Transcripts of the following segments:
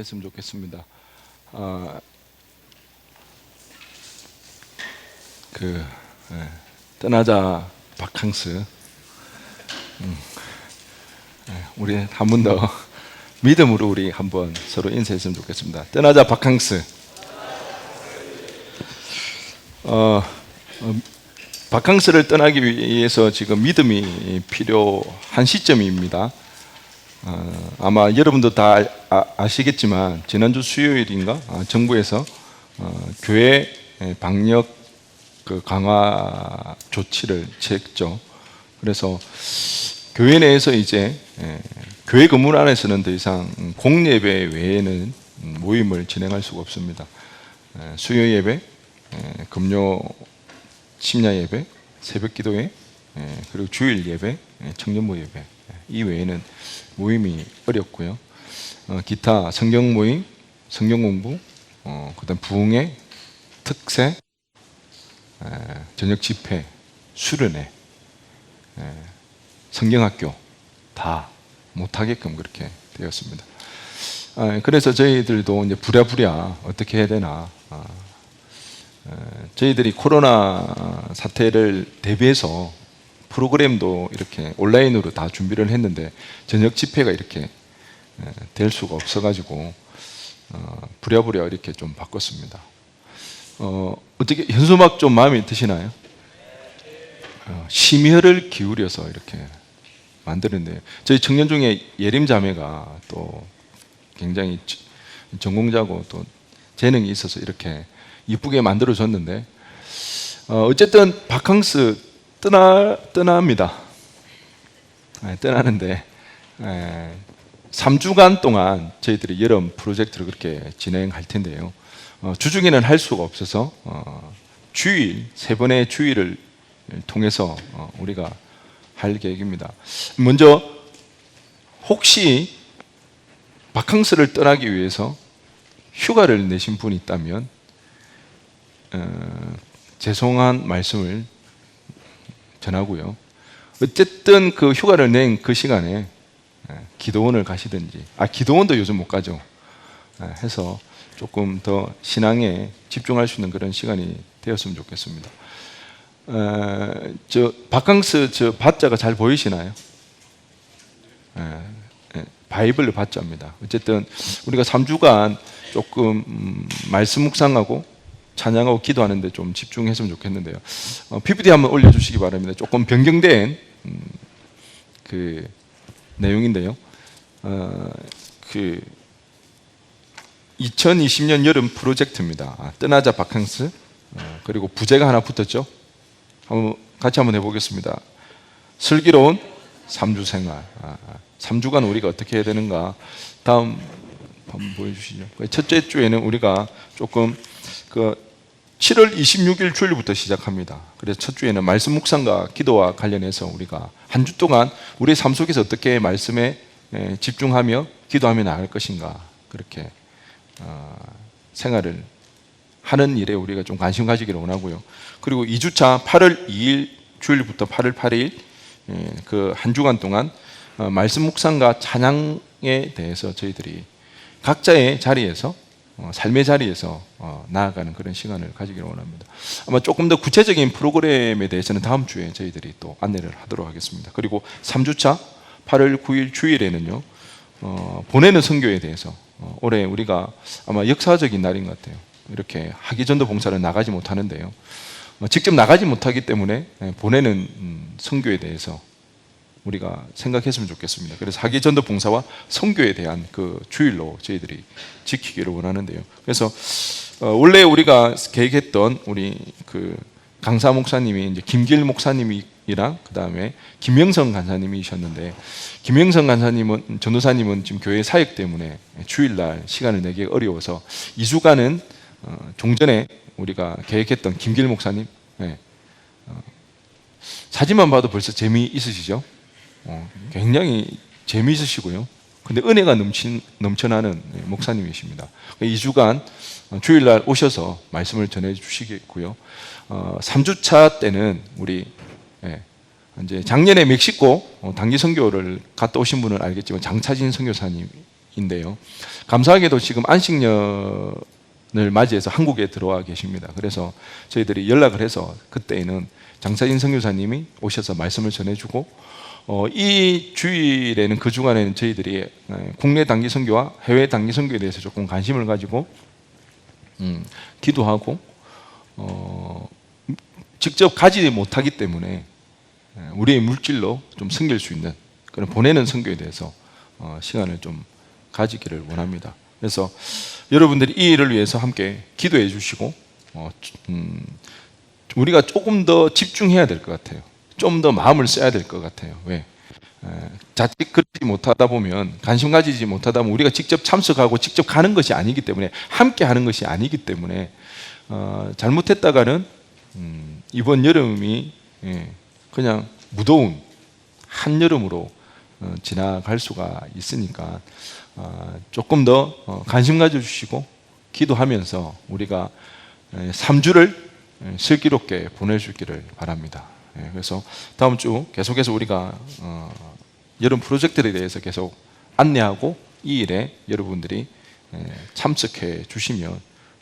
인사했으면 좋겠습니다. 떠나자 바캉스. 우리 한 번 더 믿음으로 우리 한번 서로 인사했으면 좋겠습니다. 떠나자 바캉스. 바캉스를 떠나기 위해서 지금 믿음이 필요한 시점입니다. 아마 여러분도 다 아시겠지만 지난주 수요일인가 정부에서 교회 방역 강화 조치를 취했죠. 그래서 교회 내에서 이제 교회 건물 안에서는 더 이상 공예배 외에는 모임을 진행할 수가 없습니다. 수요 예배, 금요 심야 예배, 새벽 기도회, 그리고 주일 예배, 청년부 예배, 이 외에는 모임이 어렵고요. 기타 성경 모임, 성경 공부, 그다음 부흥회, 특세, 저녁 집회, 수련회, 성경학교 다 못하게끔 그렇게 되었습니다. 그래서 저희들도 이제 부랴부랴 어떻게 해야 되나. 저희들이 코로나 사태를 대비해서 프로그램도 이렇게 온라인으로 다 준비를 했는데 저녁 집회가 이렇게 될 수가 없어가지고 부랴부랴 이렇게 좀 바꿨습니다. 어떻게 현수막 좀 마음에 드시나요? 심혈을 기울여서 이렇게 만드는데 저희 청년 중에 예림 자매가 또 굉장히 전공자고 또 재능이 있어서 이렇게 이쁘게 만들어줬는데 어쨌든 바캉스 떠납니다. 떠나는데 3주간 동안 저희들이 여름 프로젝트를 그렇게 진행할 텐데요. 주중에는 할 수가 없어서 주일, 3번의 주일을 통해서 우리가 할 계획입니다. 먼저 혹시 바캉스를 떠나기 위해서 휴가를 내신 분이 있다면 죄송한 말씀을 전하고요. 어쨌든 그 휴가를 낸 그 시간에 기도원을 가시든지, 기도원도 요즘 못 가죠. 해서 조금 더 신앙에 집중할 수 있는 그런 시간이 되었으면 좋겠습니다. 저 바캉스 저 밭자가 잘 보이시나요? 바이블 밭자입니다. 어쨌든 우리가 3주간 조금 말씀 묵상하고 찬양하고 기도하는데 좀 집중했으면 좋겠는데요. PPT 한번 올려주시기 바랍니다. 조금 변경된 그 내용인데요. 2020년 여름 프로젝트입니다. 떠나자 바캉스. 그리고 부제가 하나 붙었죠. 같이 한번 해보겠습니다. 슬기로운 3주 생활. 3주간 우리가 어떻게 해야 되는가. 다음 한번 보여주시죠. 첫째 주에는 우리가 조금 7월 26일 주일부터 시작합니다. 그래서 첫 주에는 말씀 묵상과 기도와 관련해서 우리가 한 주 동안 우리의 삶 속에서 어떻게 말씀에 집중하며 기도하며 나갈 것인가, 그렇게 생활을 하는 일에 우리가 좀 관심 가지기를 원하고요. 그리고 2주차 8월 2일 주일부터 8월 8일 그 한 주간 동안 말씀 묵상과 찬양에 대해서 저희들이 각자의 자리에서 삶의 자리에서 나아가는 그런 시간을 가지기를 원합니다. 아마 조금 더 구체적인 프로그램에 대해서는 다음 주에 저희들이 또 안내를 하도록 하겠습니다. 그리고 3주차 8월 9일 주일에는요, 보내는 선교에 대해서 올해 우리가 아마 역사적인 날인 것 같아요. 이렇게 하기전도 봉사를 나가지 못하는데요, 직접 나가지 못하기 때문에 보내는 선교에 대해서 우리가 생각했으면 좋겠습니다. 그래서 하기전도 봉사와 선교에 대한 그 주일로 저희들이 지키기를 원하는데요. 그래서 원래 우리가 계획했던 우리 그 강사 목사님이 이제 김길 목사님이랑 그 다음에 김영성 간사님이셨는데, 김영성 간사님은 전도사님은 지금 교회 사역 때문에 주일날 시간을 내기 어려워서 2주간은 종전에 우리가 계획했던 김길 목사님, 사진만 봐도 벌써 재미있으시죠? 굉장히 재미있으시고요. 근데 은혜가 넘쳐나는 목사님이십니다. 2주간 주일날 오셔서 말씀을 전해 주시겠고요. 3주차 때는 우리 이제 작년에 멕시코 단기 선교를 갔다 오신 분은 알겠지만 장차진 선교사님이 인데요. 감사하게도 지금 안식년을 맞이해서 한국에 들어와 계십니다. 그래서 저희들이 연락을 해서 그때에는 장사진 선교사님이 오셔서 말씀을 전해주고 이 주일에는 그 주간에는 저희들이 국내 단기 선교와 해외 단기 선교에 대해서 조금 관심을 가지고 기도하고 직접 가지 못하기 때문에 우리의 물질로 좀 섬길 수 있는 그런 보내는 선교에 대해서 시간을 좀 가지기를 원합니다. 그래서 여러분들이 이 일을 위해서 함께 기도해 주시고 우리가 조금 더 집중해야 될 것 같아요. 좀 더 마음을 써야 될 것 같아요. 왜? 자칫 그렇지 못하다 보면, 관심 가지지 못하다 보면 우리가 직접 참석하고 직접 가는 것이 아니기 때문에, 함께 하는 것이 아니기 때문에 잘못했다가는 이번 여름이 그냥 무더운 한여름으로 지나갈 수가 있으니까 조금 더 관심 가져주시고 기도하면서 우리가 3주를 슬기롭게 보내주기를 바랍니다. 그래서 다음 주 계속해서 우리가 여름 프로젝트에 대해서 계속 안내하고 이 일에 여러분들이 참석해 주시면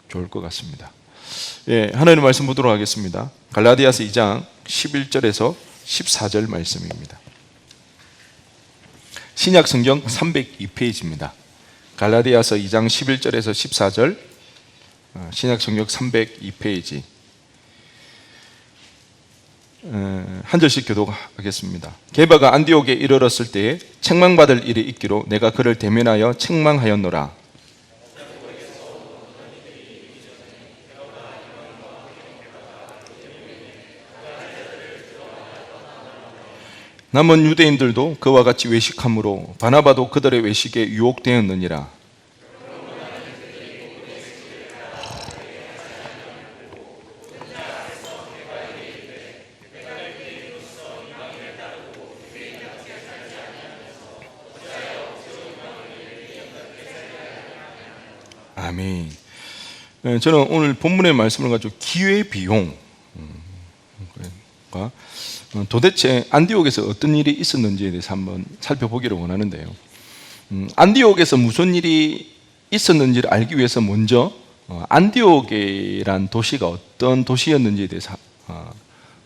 좋을 것 같습니다. 하나님의 말씀 보도록 하겠습니다. 갈라디아서 2장 11절에서 14절 말씀입니다. 신약 성경 302페이지입니다. 갈라디아서 2장 11절에서 14절, 신약 성경 302페이지. 한 절씩 교독하겠습니다. 게바가 안디옥에 이르렀을 때에 책망받을 일이 있기로 내가 그를 대면하여 책망하였노라. 남은 유대인들도 그와 같이 외식함으로 바나바도 그들의 외식에 유혹되었느니라. 아멘. 저는 오늘 본문의 말씀을 가지고 기회비용과 도대체 안디옥에서 어떤 일이 있었는지에 대해서 한번 살펴보기를 원하는데요. 안디옥에서 무슨 일이 있었는지를 알기 위해서 먼저 안디옥이란 도시가 어떤 도시였는지에 대해서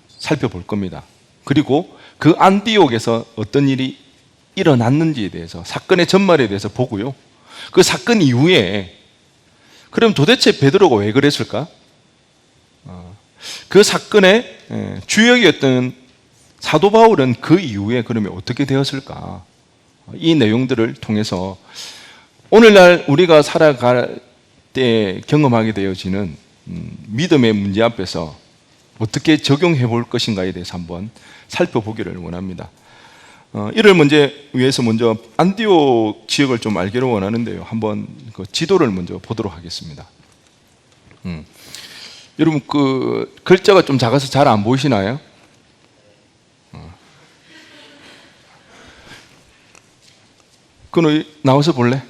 살펴볼 겁니다. 그리고 그 안디옥에서 어떤 일이 일어났는지에 대해서, 사건의 전말에 대해서 보고요. 그 사건 이후에 그럼 도대체 베드로가 왜 그랬을까? 그 사건의 주역이었던 사도 바울은 그 이후에 그러면 어떻게 되었을까? 이 내용들을 통해서 오늘날 우리가 살아갈 때 경험하게 되어지는 믿음의 문제 앞에서 어떻게 적용해 볼 것인가에 대해서 한번 살펴보기를 원합니다. 이를 위해서 먼저 안디옥 지역을 좀 알기를 원하는데요. 한번 그 지도를 먼저 보도록 하겠습니다. 여러분 그 글자가 좀 작아서 잘 안 보이시나요? 그럼 나와서 볼래?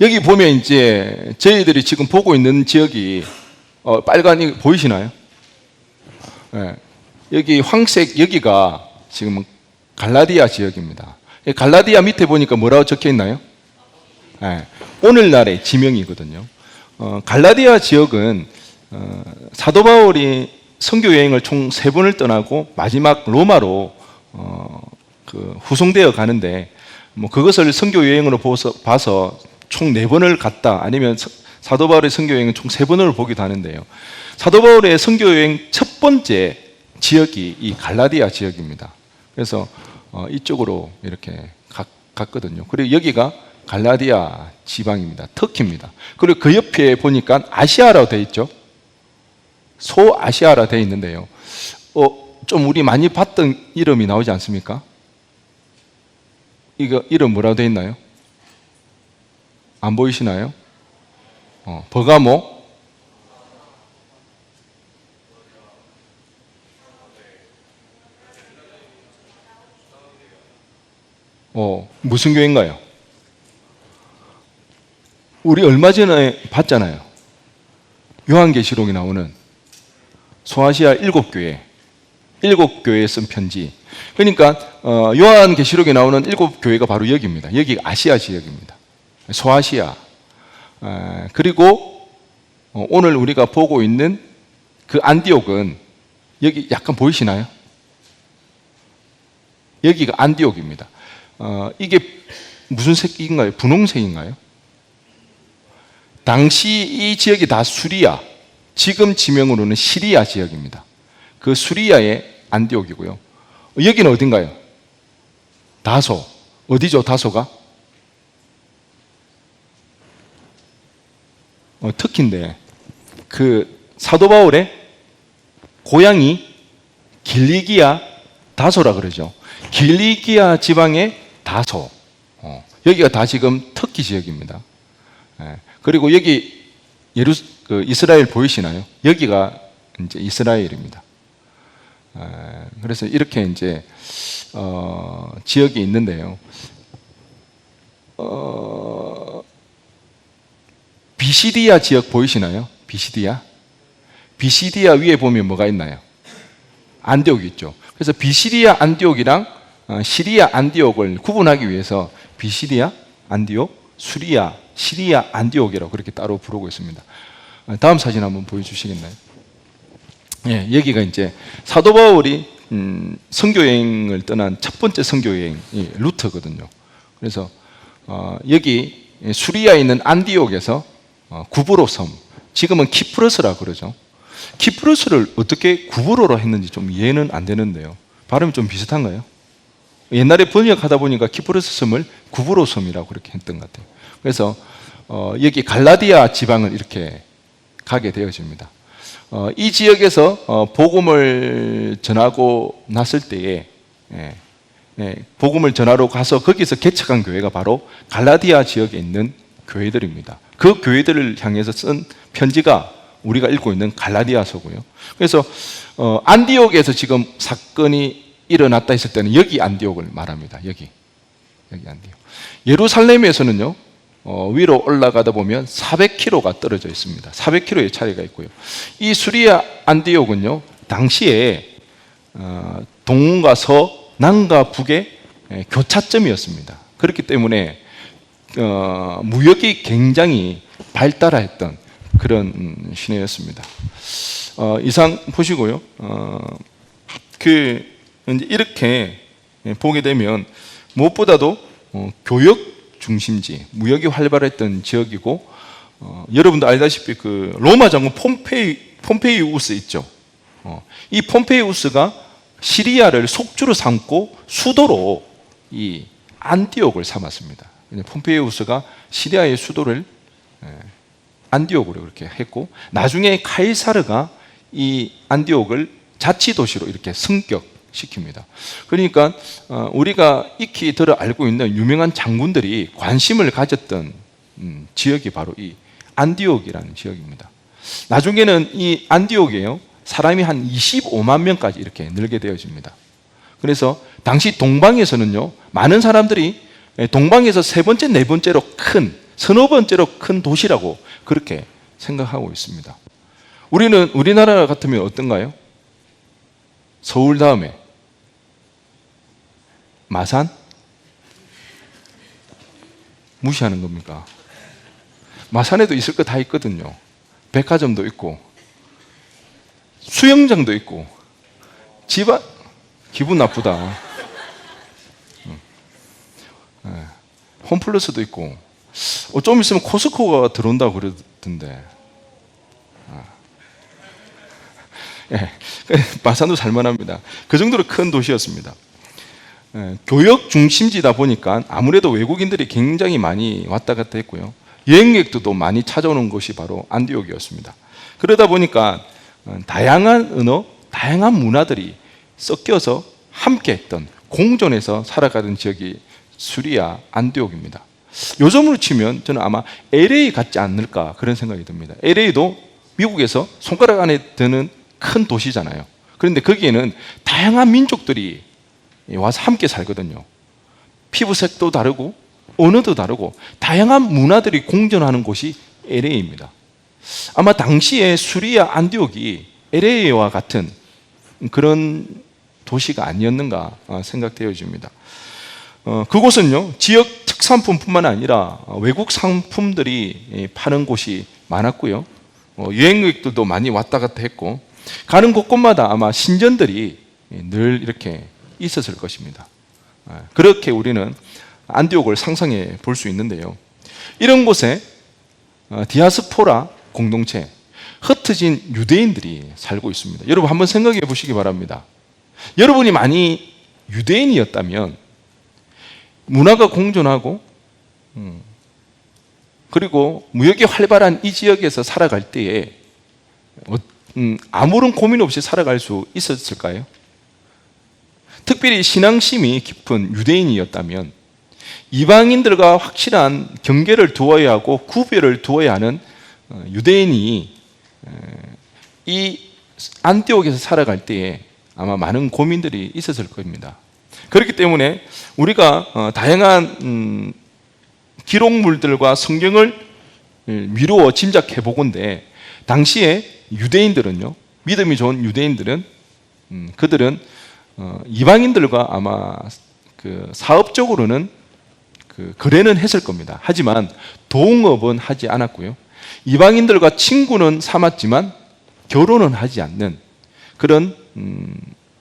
여기 보면 이제 저희들이 지금 보고 있는 지역이 빨간이 보이시나요? 여기 황색 여기가 지금 갈라디아 지역입니다. 갈라디아 밑에 보니까 뭐라고 적혀 있나요? 오늘날의 지명이거든요. 갈라디아 지역은 사도 바울이 선교 여행을 총 3번을 떠나고 마지막 로마로 후송되어 가는데 그것을 선교 여행으로 봐서 총 4번을 갔다, 아니면 사도 바울의 선교 여행은 총 3번을 보기도 하는데요. 사도 바울의 선교 여행 첫 번째 지역이 이 갈라디아 지역입니다. 그래서 이쪽으로 이렇게 갔거든요. 그리고 여기가 갈라디아 지방입니다. 터키입니다. 그리고 그 옆에 보니까 아시아라고 되어 있죠. 소아시아라 되어 있는데요. 좀 우리 많이 봤던 이름이 나오지 않습니까? 이거 이름 뭐라고 되어 있나요? 안 보이시나요? 버가모? 무슨 교회인가요? 우리 얼마 전에 봤잖아요. 요한계시록에 나오는 소아시아 7교회. 일곱 교회에 쓴 편지. 그러니까 요한계시록에 나오는 일곱 교회가 바로 여기입니다. 여기가 아시아 지역입니다. 소아시아. 그리고 오늘 우리가 보고 있는 그 안디옥은 여기 약간 보이시나요? 여기가 안디옥입니다. 이게 무슨 색인가요? 분홍색인가요? 당시 이 지역이 다 수리아, 지금 지명으로는 시리아 지역입니다. 그 수리아의 안디옥이고요. 여기는 어딘가요? 다소. 어디죠, 다소가? 터키인데, 그 사도 바울의 고향이 길리기아 다소라 그러죠. 길리기아 지방의 다소. 여기가 다 지금 터키 지역입니다. 그리고 여기 이스라엘 보이시나요? 여기가 이제 이스라엘입니다. 그래서 이렇게 이제 지역이 있는데요. 비시디아 지역 보이시나요? 비시디아 위에 보면 뭐가 있나요? 안디옥이 있죠. 그래서 비시디아 안디옥이랑 시리아 안디옥을 구분하기 위해서 비시디아 안디옥, 시리아 안디옥이라고 그렇게 따로 부르고 있습니다. 다음 사진 한번 보여주시겠나요? 예, 여기가 이제 사도 바울이 선교 여행을 떠난 첫 번째 선교 여행이 루트거든요. 그래서 여기 수리아에 있는 안디옥에서 구브로 섬, 지금은 키프로스라 그러죠. 키프로스를 어떻게 구브로로 했는지 좀 이해는 안 되는데요. 발음이 좀 비슷한가요? 옛날에 번역하다 보니까 키프로스 섬을 구브로 섬이라고 그렇게 했던 것 같아요. 그래서 여기 갈라디아 지방을 이렇게 가게 되어집니다. 이 지역에서 복음을 전하고 났을 때에 복음을 전하러 가서 거기서 개척한 교회가 바로 갈라디아 지역에 있는 교회들입니다. 그 교회들을 향해서 쓴 편지가 우리가 읽고 있는 갈라디아서고요. 그래서 안디옥에서 지금 사건이 일어났다 했을 때는 여기 안디옥을 말합니다. 여기 안디옥. 예루살렘에서는요, 위로 올라가다 보면 400km가 떨어져 있습니다. 400km의 차이가 있고요. 이 수리아 안디옥은요, 당시에 동과 서, 남과 북의 교차점이었습니다. 그렇기 때문에 무역이 굉장히 발달했던 그런 시내였습니다. 이상 보시고요. 이렇게 보게 되면 무엇보다도 교역 중심지, 무역이 활발했던 지역이고, 여러분도 알다시피 그 로마 장군 폼페이우스 있죠. 이 폼페이우스가 시리아를 속주로 삼고 수도로 이 안디옥을 삼았습니다. 폼페이우스가 시리아의 수도를 안디옥으로 그렇게 했고, 나중에 카이사르가 이 안디옥을 자치도시로 이렇게 승격시킵니다. 그러니까 우리가 익히 들어 알고 있는 유명한 장군들이 관심을 가졌던 지역이 바로 이 안디옥이라는 지역입니다. 나중에는 이 안디옥에요, 사람이 한 25만 명까지 이렇게 늘게 되어집니다. 그래서 당시 동방에서는요, 많은 사람들이 동방에서 세 번째, 네 번째로 큰, 서너 번째로 큰 도시라고 그렇게 생각하고 있습니다. 우리나라 같으면 어떤가요? 서울 다음에 마산? 무시하는 겁니까? 마산에도 있을 거 다 있거든요. 백화점도 있고 수영장도 있고 집안 기분 나쁘다. 홈플러스도 있고 좀 있으면 코스코가 들어온다고 그러던데. 마산도 살만합니다. 그 정도로 큰 도시였습니다. 교역 중심지다 보니까 아무래도 외국인들이 굉장히 많이 왔다 갔다 했고요. 여행객들도 많이 찾아오는 곳이 바로 안디옥이었습니다. 그러다 보니까 다양한 언어, 다양한 문화들이 섞여서 함께 했던, 공존해서 살아가던 지역이 수리아 안디옥입니다. 요즘으로 치면 저는 아마 LA 같지 않을까 그런 생각이 듭니다. LA도 미국에서 손가락 안에 드는 큰 도시잖아요. 그런데 거기에는 다양한 민족들이 와서 함께 살거든요. 피부색도 다르고 언어도 다르고 다양한 문화들이 공존하는 곳이 LA입니다. 아마 당시에 수리아 안디옥이 LA와 같은 그런 도시가 아니었는가 생각되어집니다. 그곳은요, 지역 특산품뿐만 아니라 외국 상품들이 파는 곳이 많았고요. 여행객들도 많이 왔다 갔다 했고, 가는 곳곳마다 아마 신전들이 늘 이렇게 있었을 것입니다. 그렇게 우리는 안디옥을 상상해 볼 수 있는데요. 이런 곳에 디아스포라 공동체, 흩어진 유대인들이 살고 있습니다. 여러분 한번 생각해 보시기 바랍니다. 여러분이 많이 유대인이었다면 문화가 공존하고 그리고 무역이 활발한 이 지역에서 살아갈 때에 아무런 고민 없이 살아갈 수 있었을까요? 특별히 신앙심이 깊은 유대인이었다면 이방인들과 확실한 경계를 두어야 하고 구별을 두어야 하는 유대인이 이 안디옥에서 살아갈 때에 아마 많은 고민들이 있었을 겁니다. 그렇기 때문에 우리가 다양한 기록물들과 성경을 미루어 짐작해 보건대 당시에 유대인들은요, 믿음이 좋은 유대인들은 그들은 이방인들과 아마 그 사업적으로는 거래는 했을 겁니다. 하지만 동업은 하지 않았고요. 이방인들과 친구는 삼았지만 결혼은 하지 않는 그런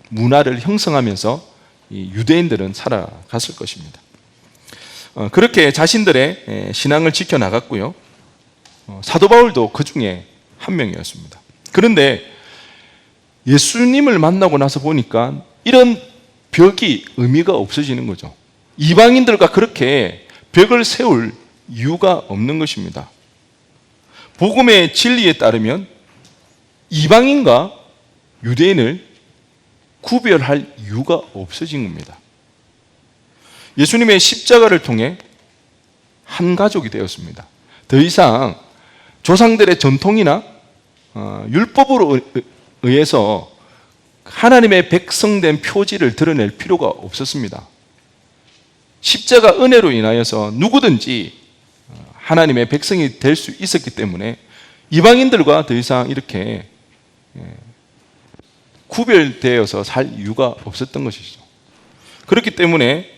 문화를 형성하면서 이 유대인들은 살아갔을 것입니다. 그렇게 자신들의 신앙을 지켜나갔고요. 사도 바울도 그 중에 한 명이었습니다. 그런데 예수님을 만나고 나서 보니까 이런 벽이 의미가 없어지는 거죠. 이방인들과 그렇게 벽을 세울 이유가 없는 것입니다. 복음의 진리에 따르면 이방인과 유대인을 구별할 이유가 없어진 겁니다. 예수님의 십자가를 통해 한 가족이 되었습니다. 더 이상 조상들의 전통이나 율법으로 의해서 하나님의 백성된 표지를 드러낼 필요가 없었습니다. 십자가 은혜로 인하여서 누구든지 하나님의 백성이 될 수 있었기 때문에 이방인들과 더 이상 이렇게 구별되어서 살 이유가 없었던 것이죠. 그렇기 때문에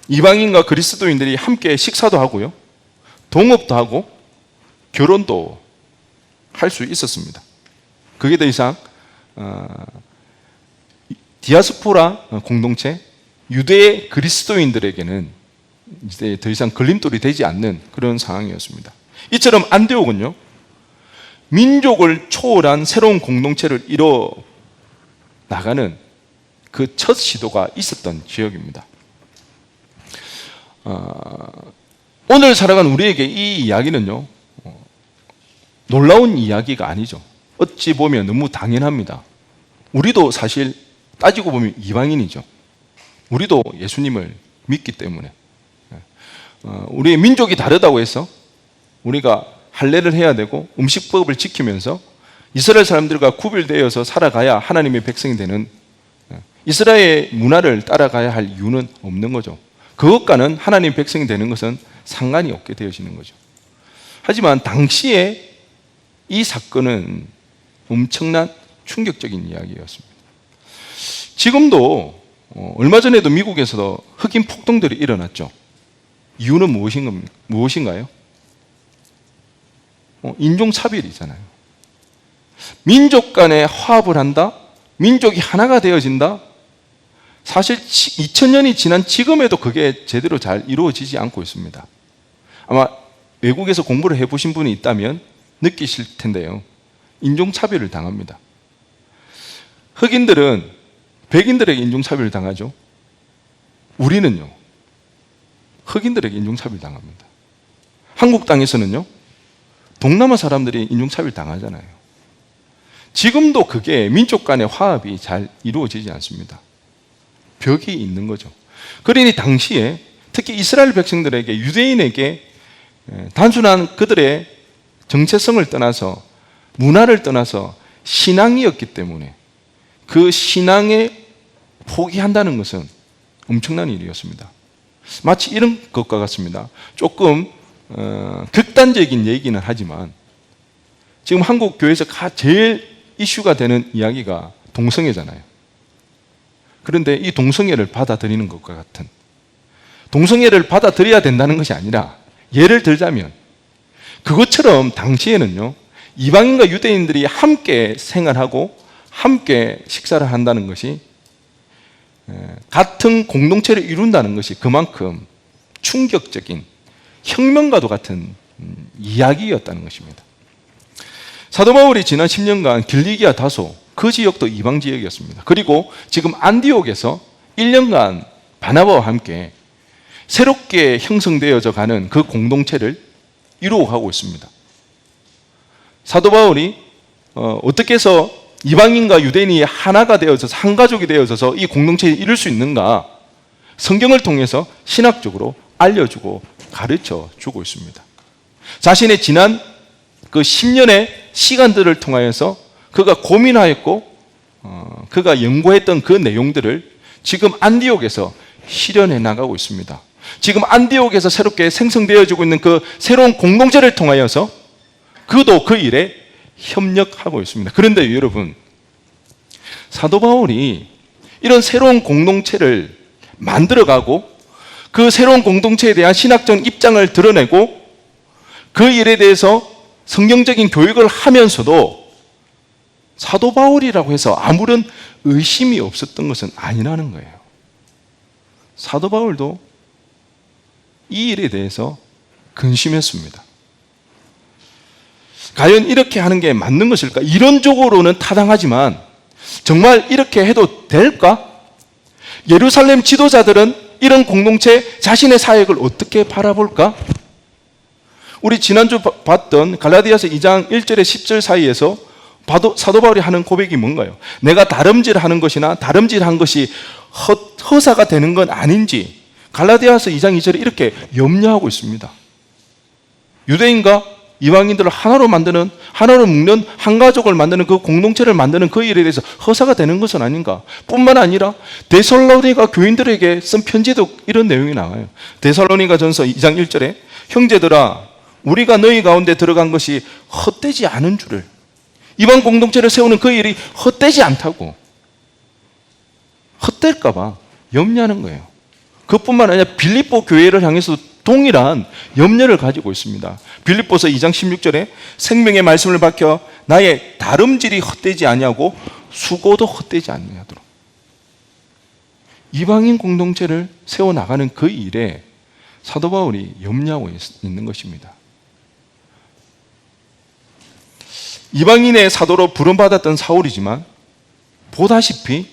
이방인과 그리스도인들이 함께 식사도 하고요, 동업도 하고 결혼도 할 수 있었습니다. 그게 더 이상 디아스포라 공동체, 유대 그리스도인들에게는 이제 더 이상 걸림돌이 되지 않는 그런 상황이었습니다. 이처럼 안디옥은요, 민족을 초월한 새로운 공동체를 이뤄 나가는 그 첫 시도가 있었던 지역입니다. 오늘 살아가는 우리에게 이 이야기는요, 놀라운 이야기가 아니죠. 어찌 보면 너무 당연합니다. 우리도 사실 따지고 보면 이방인이죠. 우리도 예수님을 믿기 때문에 우리의 민족이 다르다고 해서 우리가 할례를 해야 되고 음식법을 지키면서 이스라엘 사람들과 구별되어서 살아가야 하나님의 백성이 되는 이스라엘 문화를 따라가야 할 이유는 없는 거죠. 그것과는 하나님의 백성이 되는 것은 상관이 없게 되어지는 거죠. 하지만 당시에 이 사건은 엄청난 충격적인 이야기였습니다. 지금도 얼마 전에도 미국에서도 흑인 폭동들이 일어났죠. 이유는 무엇인가요? 인종차별이잖아요. 민족 간에 화합을 한다? 민족이 하나가 되어진다? 사실 2000년이 지난 지금에도 그게 제대로 잘 이루어지지 않고 있습니다. 아마 외국에서 공부를 해보신 분이 있다면 느끼실 텐데요. 인종차별을 당합니다. 흑인들은 백인들에게 인종차별을 당하죠. 우리는요, 흑인들에게 인종차별 당합니다. 한국 땅에서는요, 동남아 사람들이 인종차별 당하잖아요. 지금도 그게 민족 간의 화합이 잘 이루어지지 않습니다. 벽이 있는 거죠. 그러니 당시에 특히 이스라엘 백성들에게, 유대인에게 단순한 그들의 정체성을 떠나서, 문화를 떠나서 신앙이었기 때문에 그 신앙에 포기한다는 것은 엄청난 일이었습니다. 마치 이런 것과 같습니다. 조금 극단적인 얘기는 하지만 지금 한국 교회에서 제일 이슈가 되는 이야기가 동성애잖아요. 그런데 이 동성애를 받아들이는 것과 같은, 동성애를 받아들여야 된다는 것이 아니라, 예를 들자면 그것처럼 당시에는요, 이방인과 유대인들이 함께 생활하고 함께 식사를 한다는 것이, 같은 공동체를 이룬다는 것이 그만큼 충격적인 혁명과도 같은 이야기였다는 것입니다. 사도 바울이 지난 10년간 길리기아 다소, 그 지역도 이방 지역이었습니다. 그리고 지금 안디옥에서 1년간 바나바와 함께 새롭게 형성되어져 가는 그 공동체를 이루어가고 있습니다. 사도 바울이 어떻게 해서 이방인과 유대인이 하나가 되어져서, 한 가족이 되어져서 이 공동체를 이룰 수 있는가, 성경을 통해서 신학적으로 알려주고 가르쳐 주고 있습니다. 자신의 지난 그 10년의 시간들을 통하여서 그가 고민하였고 그가 연구했던 그 내용들을 지금 안디옥에서 실현해 나가고 있습니다. 지금 안디옥에서 새롭게 생성되어지고 있는 그 새로운 공동체를 통하여서 그도 그 일에 협력하고 있습니다. 그런데 여러분, 사도 바울이 이런 새로운 공동체를 만들어가고 그 새로운 공동체에 대한 신학적 입장을 드러내고 그 일에 대해서 성경적인 교육을 하면서도 사도 바울이라고 해서 아무런 의심이 없었던 것은 아니라는 거예요. 사도 바울도 이 일에 대해서 근심했습니다. 과연 이렇게 하는 게 맞는 것일까? 이론적으로는 타당하지만 정말 이렇게 해도 될까? 예루살렘 지도자들은 이런 공동체, 자신의 사역을 어떻게 바라볼까? 우리 지난주 봤던 갈라디아서 2장 1절에 10절 사이에서 사도 바울이 하는 고백이 뭔가요? 내가 다름질하는 것이나 다름질한 것이 허사가 되는 건 아닌지 갈라디아서 2장 2절에 이렇게 염려하고 있습니다. 유대인과 이방인들을 하나로 만드는, 하나로 묶는, 한 가족을 만드는 그 공동체를 만드는 그 일에 대해서 허사가 되는 것은 아닌가? 뿐만 아니라 데살로니가 교인들에게 쓴 편지도 이런 내용이 나와요. 데살로니가 전서 2장 1절에 형제들아, 우리가 너희 가운데 들어간 것이 헛되지 않은 줄을, 이방 공동체를 세우는 그 일이 헛되지 않다고, 헛될까봐 염려하는 거예요. 그뿐만 아니라 빌립보 교회를 향해서 동일한 염려를 가지고 있습니다. 빌립보서 2장 16절에 생명의 말씀을 밝혀 나의 다름질이 헛되지 아니하고 수고도 헛되지 아니하도록, 이방인 공동체를 세워나가는 그 일에 사도 바울이 염려하고 있는 것입니다. 이방인의 사도로 부름받았던 사울이지만 보다시피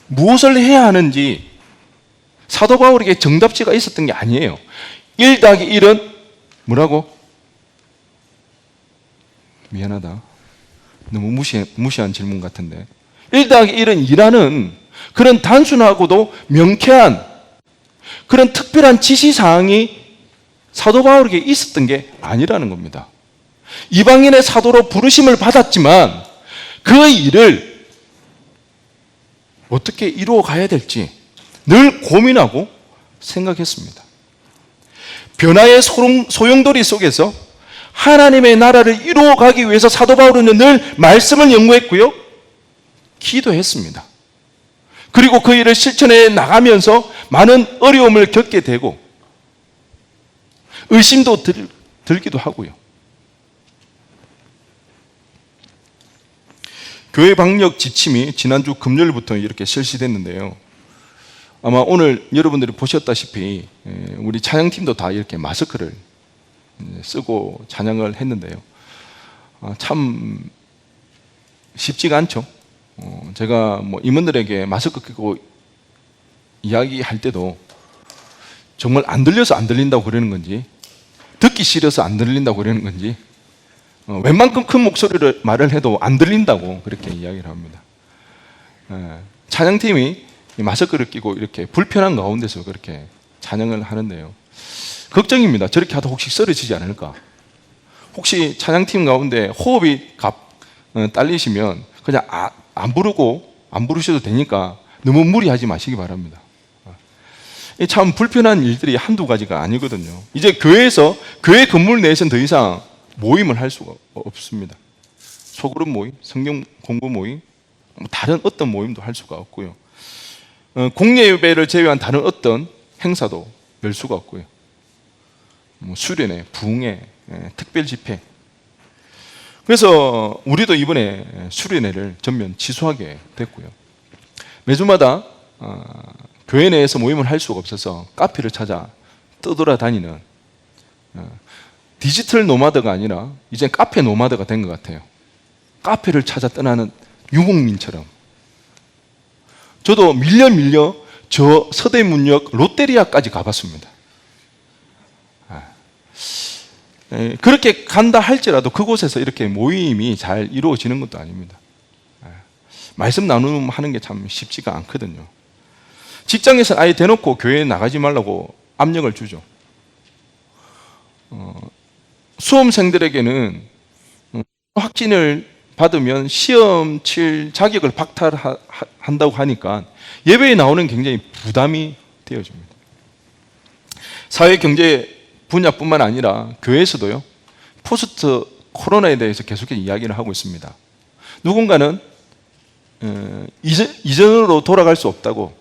무엇을 해야 하는지 사도 바울에게 정답지가 있었던 게 아니에요. 1 더하기 1은 뭐라고? 미안하다. 너무 무시한 질문 같은데. 1 더하기 1은 2라는 그런 단순하고도 명쾌한 그런 특별한 지시사항이 사도 바울에게 있었던 게 아니라는 겁니다. 이방인의 사도로 부르심을 받았지만 그 일을 어떻게 이루어 가야 될지 늘 고민하고 생각했습니다. 변화의 소용돌이 속에서 하나님의 나라를 이루어 가기 위해서 사도 바울은 늘 말씀을 연구했고요, 기도했습니다. 그리고 그 일을 실천해 나가면서 많은 어려움을 겪게 되고 의심도 들기도 하고요. 교회 방역 지침이 지난주 금요일부터 이렇게 실시됐는데요. 아마 오늘 여러분들이 보셨다시피 우리 찬양팀도 다 이렇게 마스크를 쓰고 찬양을 했는데요. 참 쉽지가 않죠. 제가 임원들에게 마스크 끼고 이야기할 때도 정말 안 들려서 안 들린다고 그러는 건지, 듣기 싫어서 안 들린다고 그러는 건지, 웬만큼 큰 목소리로 말을 해도 안 들린다고 그렇게 이야기를 합니다. 찬양팀이 마스크를 끼고 이렇게 불편한 가운데서 그렇게 찬양을 하는데요. 걱정입니다. 저렇게 하다 혹시 쓰러지지 않을까? 혹시 찬양팀 가운데 호흡이 딸리시면 그냥 안 부르셔도 되니까 너무 무리하지 마시기 바랍니다. 참 불편한 일들이 한두 가지가 아니거든요. 이제 교회 건물 내에서는 더 이상 모임을 할 수가 없습니다. 소그룹 모임, 성경 공부 모임, 다른 어떤 모임도 할 수가 없고요. 공예 예배를 제외한 다른 어떤 행사도 열 수가 없고요. 수련회, 부흥회, 특별 집회. 그래서 우리도 이번에 수련회를 전면 취소하게 됐고요. 매주마다 교회 내에서 모임을 할 수가 없어서 카페를 찾아 떠돌아다니는 디지털 노마드가 아니라 이제 카페 노마드가 된 것 같아요. 카페를 찾아 떠나는 유목민처럼. 저도 밀려 저 서대문역 롯데리아까지 가봤습니다. 그렇게 간다 할지라도 그곳에서 이렇게 모임이 잘 이루어지는 것도 아닙니다. 말씀 나누는 게 참 쉽지가 않거든요. 직장에서 아예 대놓고 교회에 나가지 말라고 압력을 주죠. 수험생들에게는 확진을 받으면 시험 칠 자격을 박탈한다고 하니까 예배에 나오는 굉장히 부담이 되어집니다. 사회 경제 분야뿐만 아니라 교회에서도요, 포스트 코로나에 대해서 계속해서 이야기를 하고 있습니다. 누군가는 이전으로 돌아갈 수 없다고,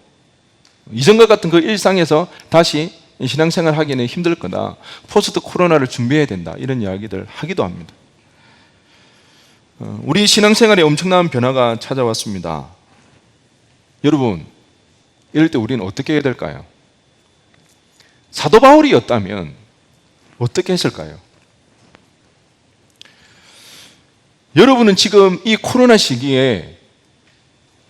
이전과 같은 그 일상에서 다시 신앙생활 하기는 힘들 거다, 포스트 코로나를 준비해야 된다, 이런 이야기들 하기도 합니다. 우리 신앙생활에 엄청난 변화가 찾아왔습니다. 여러분, 이럴 때 우리는 어떻게 해야 될까요? 사도 바울이었다면 어떻게 했을까요? 여러분은 지금 이 코로나 시기에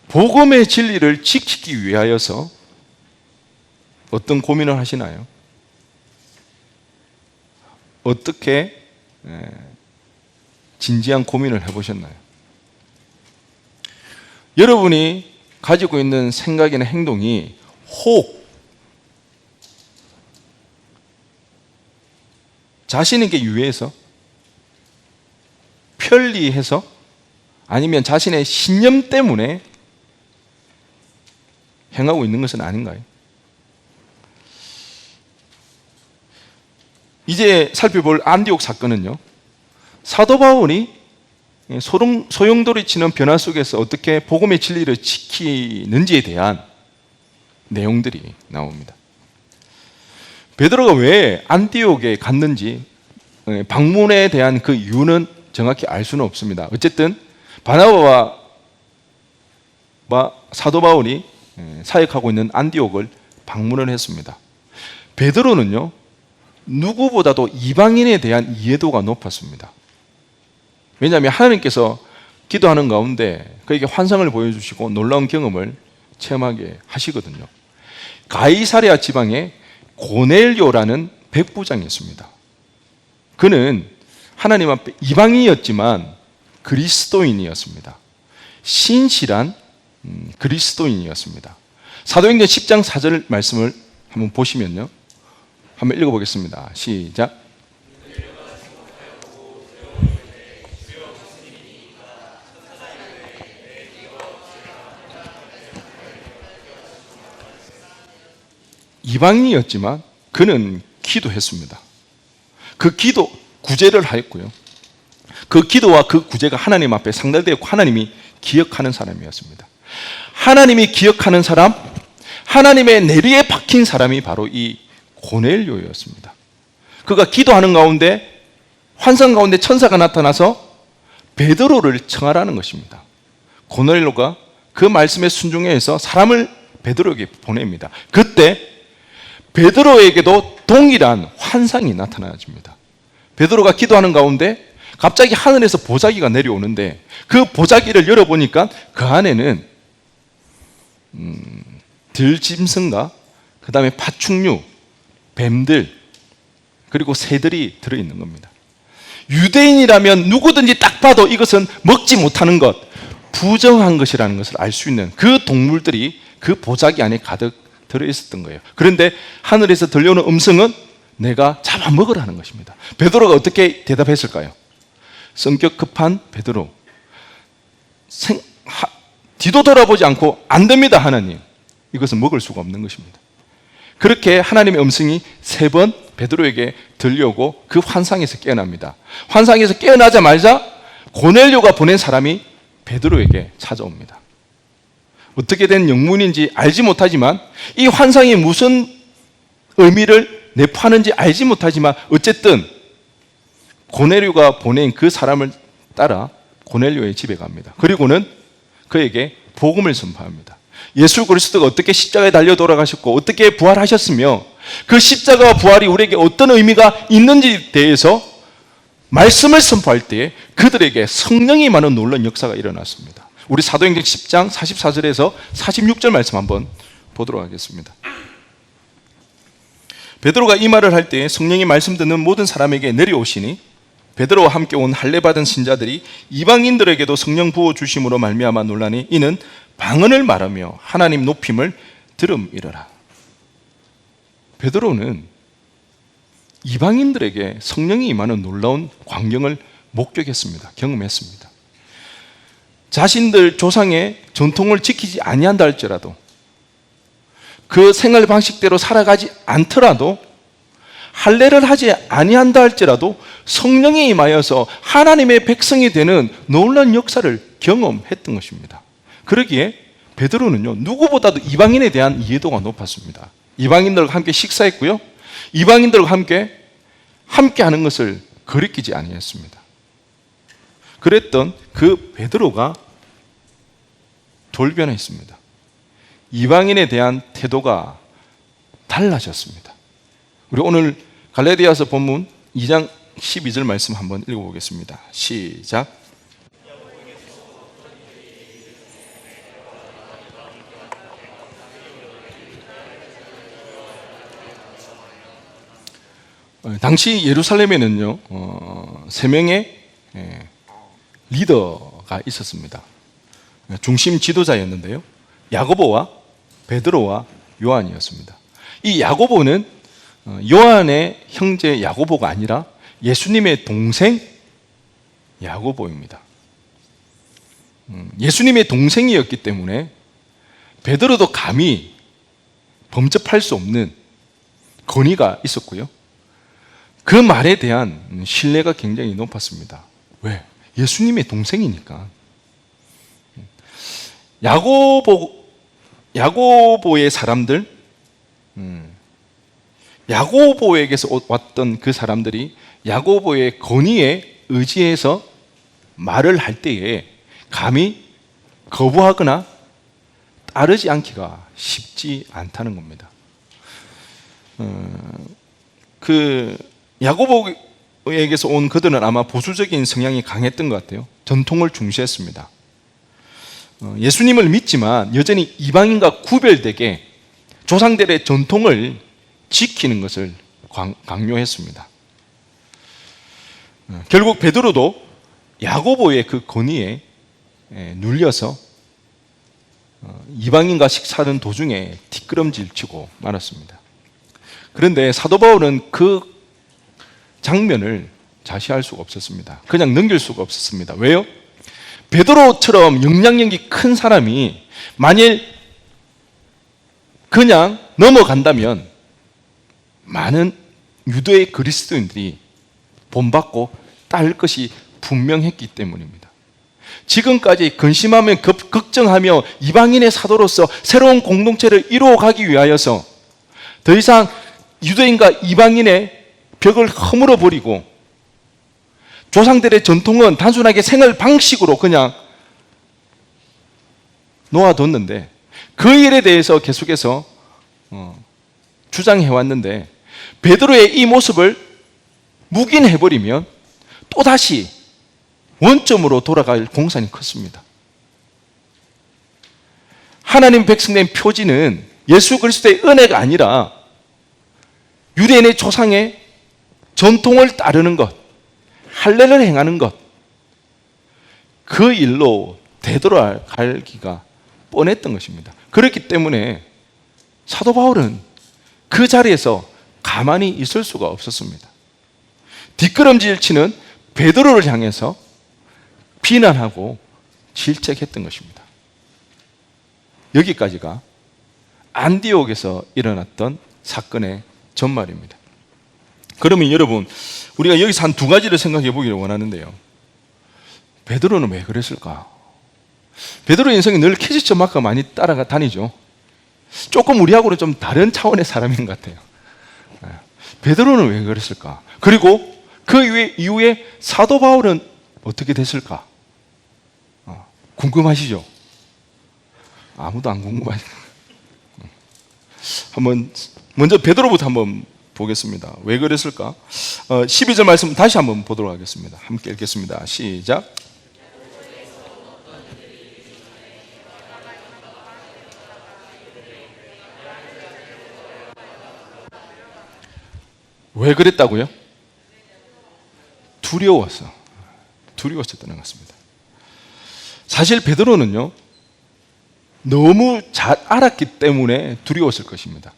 복음의 진리를 지키기 위하여서 어떤 고민을 하시나요? 어떻게 진지한 고민을 해보셨나요? 여러분이 가지고 있는 생각이나 행동이 혹 자신에게 유해해서, 편리해서, 아니면 자신의 신념 때문에 행하고 있는 것은 아닌가요? 이제 살펴볼 안디옥 사건은요, 사도 바울이 소용돌이 치는 변화 속에서 어떻게 복음의 진리를 지키는지에 대한 내용들이 나옵니다. 베드로가 왜 안디옥에 갔는지 방문에 대한 그 이유는 정확히 알 수는 없습니다. 어쨌든 바나바와 사도 바울이 사역하고 있는 안디옥을 방문을 했습니다. 베드로는요, 누구보다도 이방인에 대한 이해도가 높았습니다. 왜냐하면 하나님께서 기도하는 가운데 그에게 환상을 보여주시고 놀라운 경험을 체험하게 하시거든요. 가이사랴 지방에 고넬료라는 백부장이 있습니다. 그는 하나님 앞에 이방인이었지만 그리스도인이었습니다. 신실한 그리스도인이었습니다. 사도행전 10장 4절 말씀을 한번 보시면요, 한번 읽어보겠습니다. 시작. 이방인이었지만 그는 기도했습니다. 그 기도 구제를 하였고요, 그 기도와 그 구제가 하나님 앞에 상달되었고 하나님이 기억하는 사람이었습니다. 하나님이 기억하는 사람, 하나님의 내리에 박힌 사람이 바로 이 고넬료였습니다. 그가 기도하는 가운데 환상 가운데 천사가 나타나서 베드로를 청하라는 것입니다. 고넬료가 그 말씀에 순종해서 사람을 베드로에게 보냅니다. 그때 베드로에게도 동일한 환상이 나타나집니다. 베드로가 기도하는 가운데 갑자기 하늘에서 보자기가 내려오는데 그 보자기를 열어보니까 그 안에는 들짐승과 그 다음에 파충류, 뱀들, 그리고 새들이 들어있는 겁니다. 유대인이라면 누구든지 딱 봐도 이것은 먹지 못하는 것, 부정한 것이라는 것을 알 수 있는 그 동물들이 그 보자기 안에 가득 들어있었던 거예요. 그런데 하늘에서 들려오는 음성은 내가 잡아먹으라는 것입니다. 베드로가 어떻게 대답했을까요? 성격 급한 베드로, 뒤도 돌아보지 않고 안 됩니다 하나님, 이것은 먹을 수가 없는 것입니다. 그렇게 하나님의 음성이 3번 베드로에게 들려오고 그 환상에서 깨어납니다. 환상에서 깨어나자마자 고넬료가 보낸 사람이 베드로에게 찾아옵니다. 어떻게 된 영문인지 알지 못하지만 이 환상이 무슨 의미를 내포하는지 알지 못하지만 어쨌든 고넬료가 보낸 그 사람을 따라 고넬료의 집에 갑니다. 그리고는 그에게 복음을 선포합니다. 예수 그리스도가 어떻게 십자가에 달려 돌아가셨고 어떻게 부활하셨으며 그 십자가와 부활이 우리에게 어떤 의미가 있는지에 대해서 말씀을 선포할 때에 그들에게 성령이 임하는 놀라운 역사가 일어났습니다. 우리 사도행전 10장 44절에서 46절 말씀 한번 보도록 하겠습니다. 베드로가 이 말을 할 때 성령이 말씀 듣는 모든 사람에게 내려오시니 베드로와 함께 온 할례 받은 신자들이 이방인들에게도 성령 부어 주심으로 말미암아 놀라니 이는 방언을 말하며 하나님 높임을 들음이러라. 베드로는 이방인들에게 성령이 임하는 놀라운 광경을 목격했습니다. 경험했습니다. 자신들 조상의 전통을 지키지 아니한다 할지라도 그 생활 방식대로 살아가지 않더라도 할례를 하지 아니한다 할지라도 성령이 임하여서 하나님의 백성이 되는 놀라운 역사를 경험했던 것입니다. 그러기에 베드로는요, 누구보다도 이방인에 대한 이해도가 높았습니다. 이방인들과 함께 식사했고요, 이방인들과 함께 하는 것을 거리끼지 아니했습니다. 그랬던 그 베드로가 돌변했습니다. 이방인에 대한 태도가 달라졌습니다. 우리 오늘 갈라디아서 본문 2장 12절 말씀 한번 읽어보겠습니다. 시작. 당시 예루살렘에는요, 3명의 리더가 있었습니다. 중심 지도자였는데요, 야고보와 베드로와 요한이었습니다. 이 야고보는 요한의 형제 야고보가 아니라 예수님의 동생 야고보입니다. 예수님의 동생이었기 때문에 베드로도 감히 범접할 수 없는 권위가 있었고요, 그 말에 대한 신뢰가 굉장히 높았습니다. 왜? 예수님의 동생이니까. 야고보의 사람들, 야고보에게서 왔던 그 사람들이 야고보의 권위에 의지해서 말을 할 때에 감히 거부하거나 따르지 않기가 쉽지 않다는 겁니다. 그 야고보에게서 온 그들은 아마 보수적인 성향이 강했던 것 같아요. 전통을 중시했습니다. 예수님을 믿지만 여전히 이방인과 구별되게 조상들의 전통을 지키는 것을 강요했습니다. 결국 베드로도 야고보의 그 권위에 눌려서 이방인과 식사하는 도중에 뒷걸음질 치고 말았습니다. 그런데 사도 바울은 그 장면을 자시할 수가 없었습니다. 그냥 넘길 수가 없었습니다. 왜요? 베드로처럼 영향력이 큰 사람이 만일 그냥 넘어간다면 많은 유대의 그리스도인들이 본받고 따를 것이 분명했기 때문입니다. 지금까지 근심하며 걱정하며 이방인의 사도로서 새로운 공동체를 이루어가기 위하여서 더 이상 유대인과 이방인의 벽을 허물어 버리고 조상들의 전통은 단순하게 생활 방식으로 그냥 놓아뒀는데 그 일에 대해서 계속해서 주장해왔는데 베드로의 이 모습을 묵인해버리면 또다시 원점으로 돌아갈 공산이 컸습니다. 하나님 백성된 표지는 예수 그리스도의 은혜가 아니라 유대인의 조상의 전통을 따르는 것, 할례를 행하는 것, 그 일로 되돌아가기가 뻔했던 것입니다. 그렇기 때문에 사도 바울은 그 자리에서 가만히 있을 수가 없었습니다. 뒷걸음질 치는 베드로를 향해서 비난하고 질책했던 것입니다. 여기까지가 안디옥에서 일어났던 사건의 전말입니다. 그러면 여러분, 우리가 여기서 한 두 가지를 생각해 보기를 원하는데요. 베드로는 왜 그랬을까? 베드로의 인생이 늘 캐치점마크가 많이 따라다니죠. 조금 우리하고는 좀 다른 차원의 사람인 것 같아요. 베드로는 왜 그랬을까? 그리고 그 이후에 사도 바울은 어떻게 됐을까? 궁금하시죠? 아무도 안 궁금하죠. 한번 먼저 베드로부터 한번 보겠습니다. 왜 그랬을까? 12절 말씀 다시 한번 보도록 하겠습니다. 함께 읽겠습니다. 시작. 왜 그랬다고요? 두려워서 떠나갔습니다. 사실 베드로는요, 너무 잘 알았기 때문에 두려웠을 것입니다.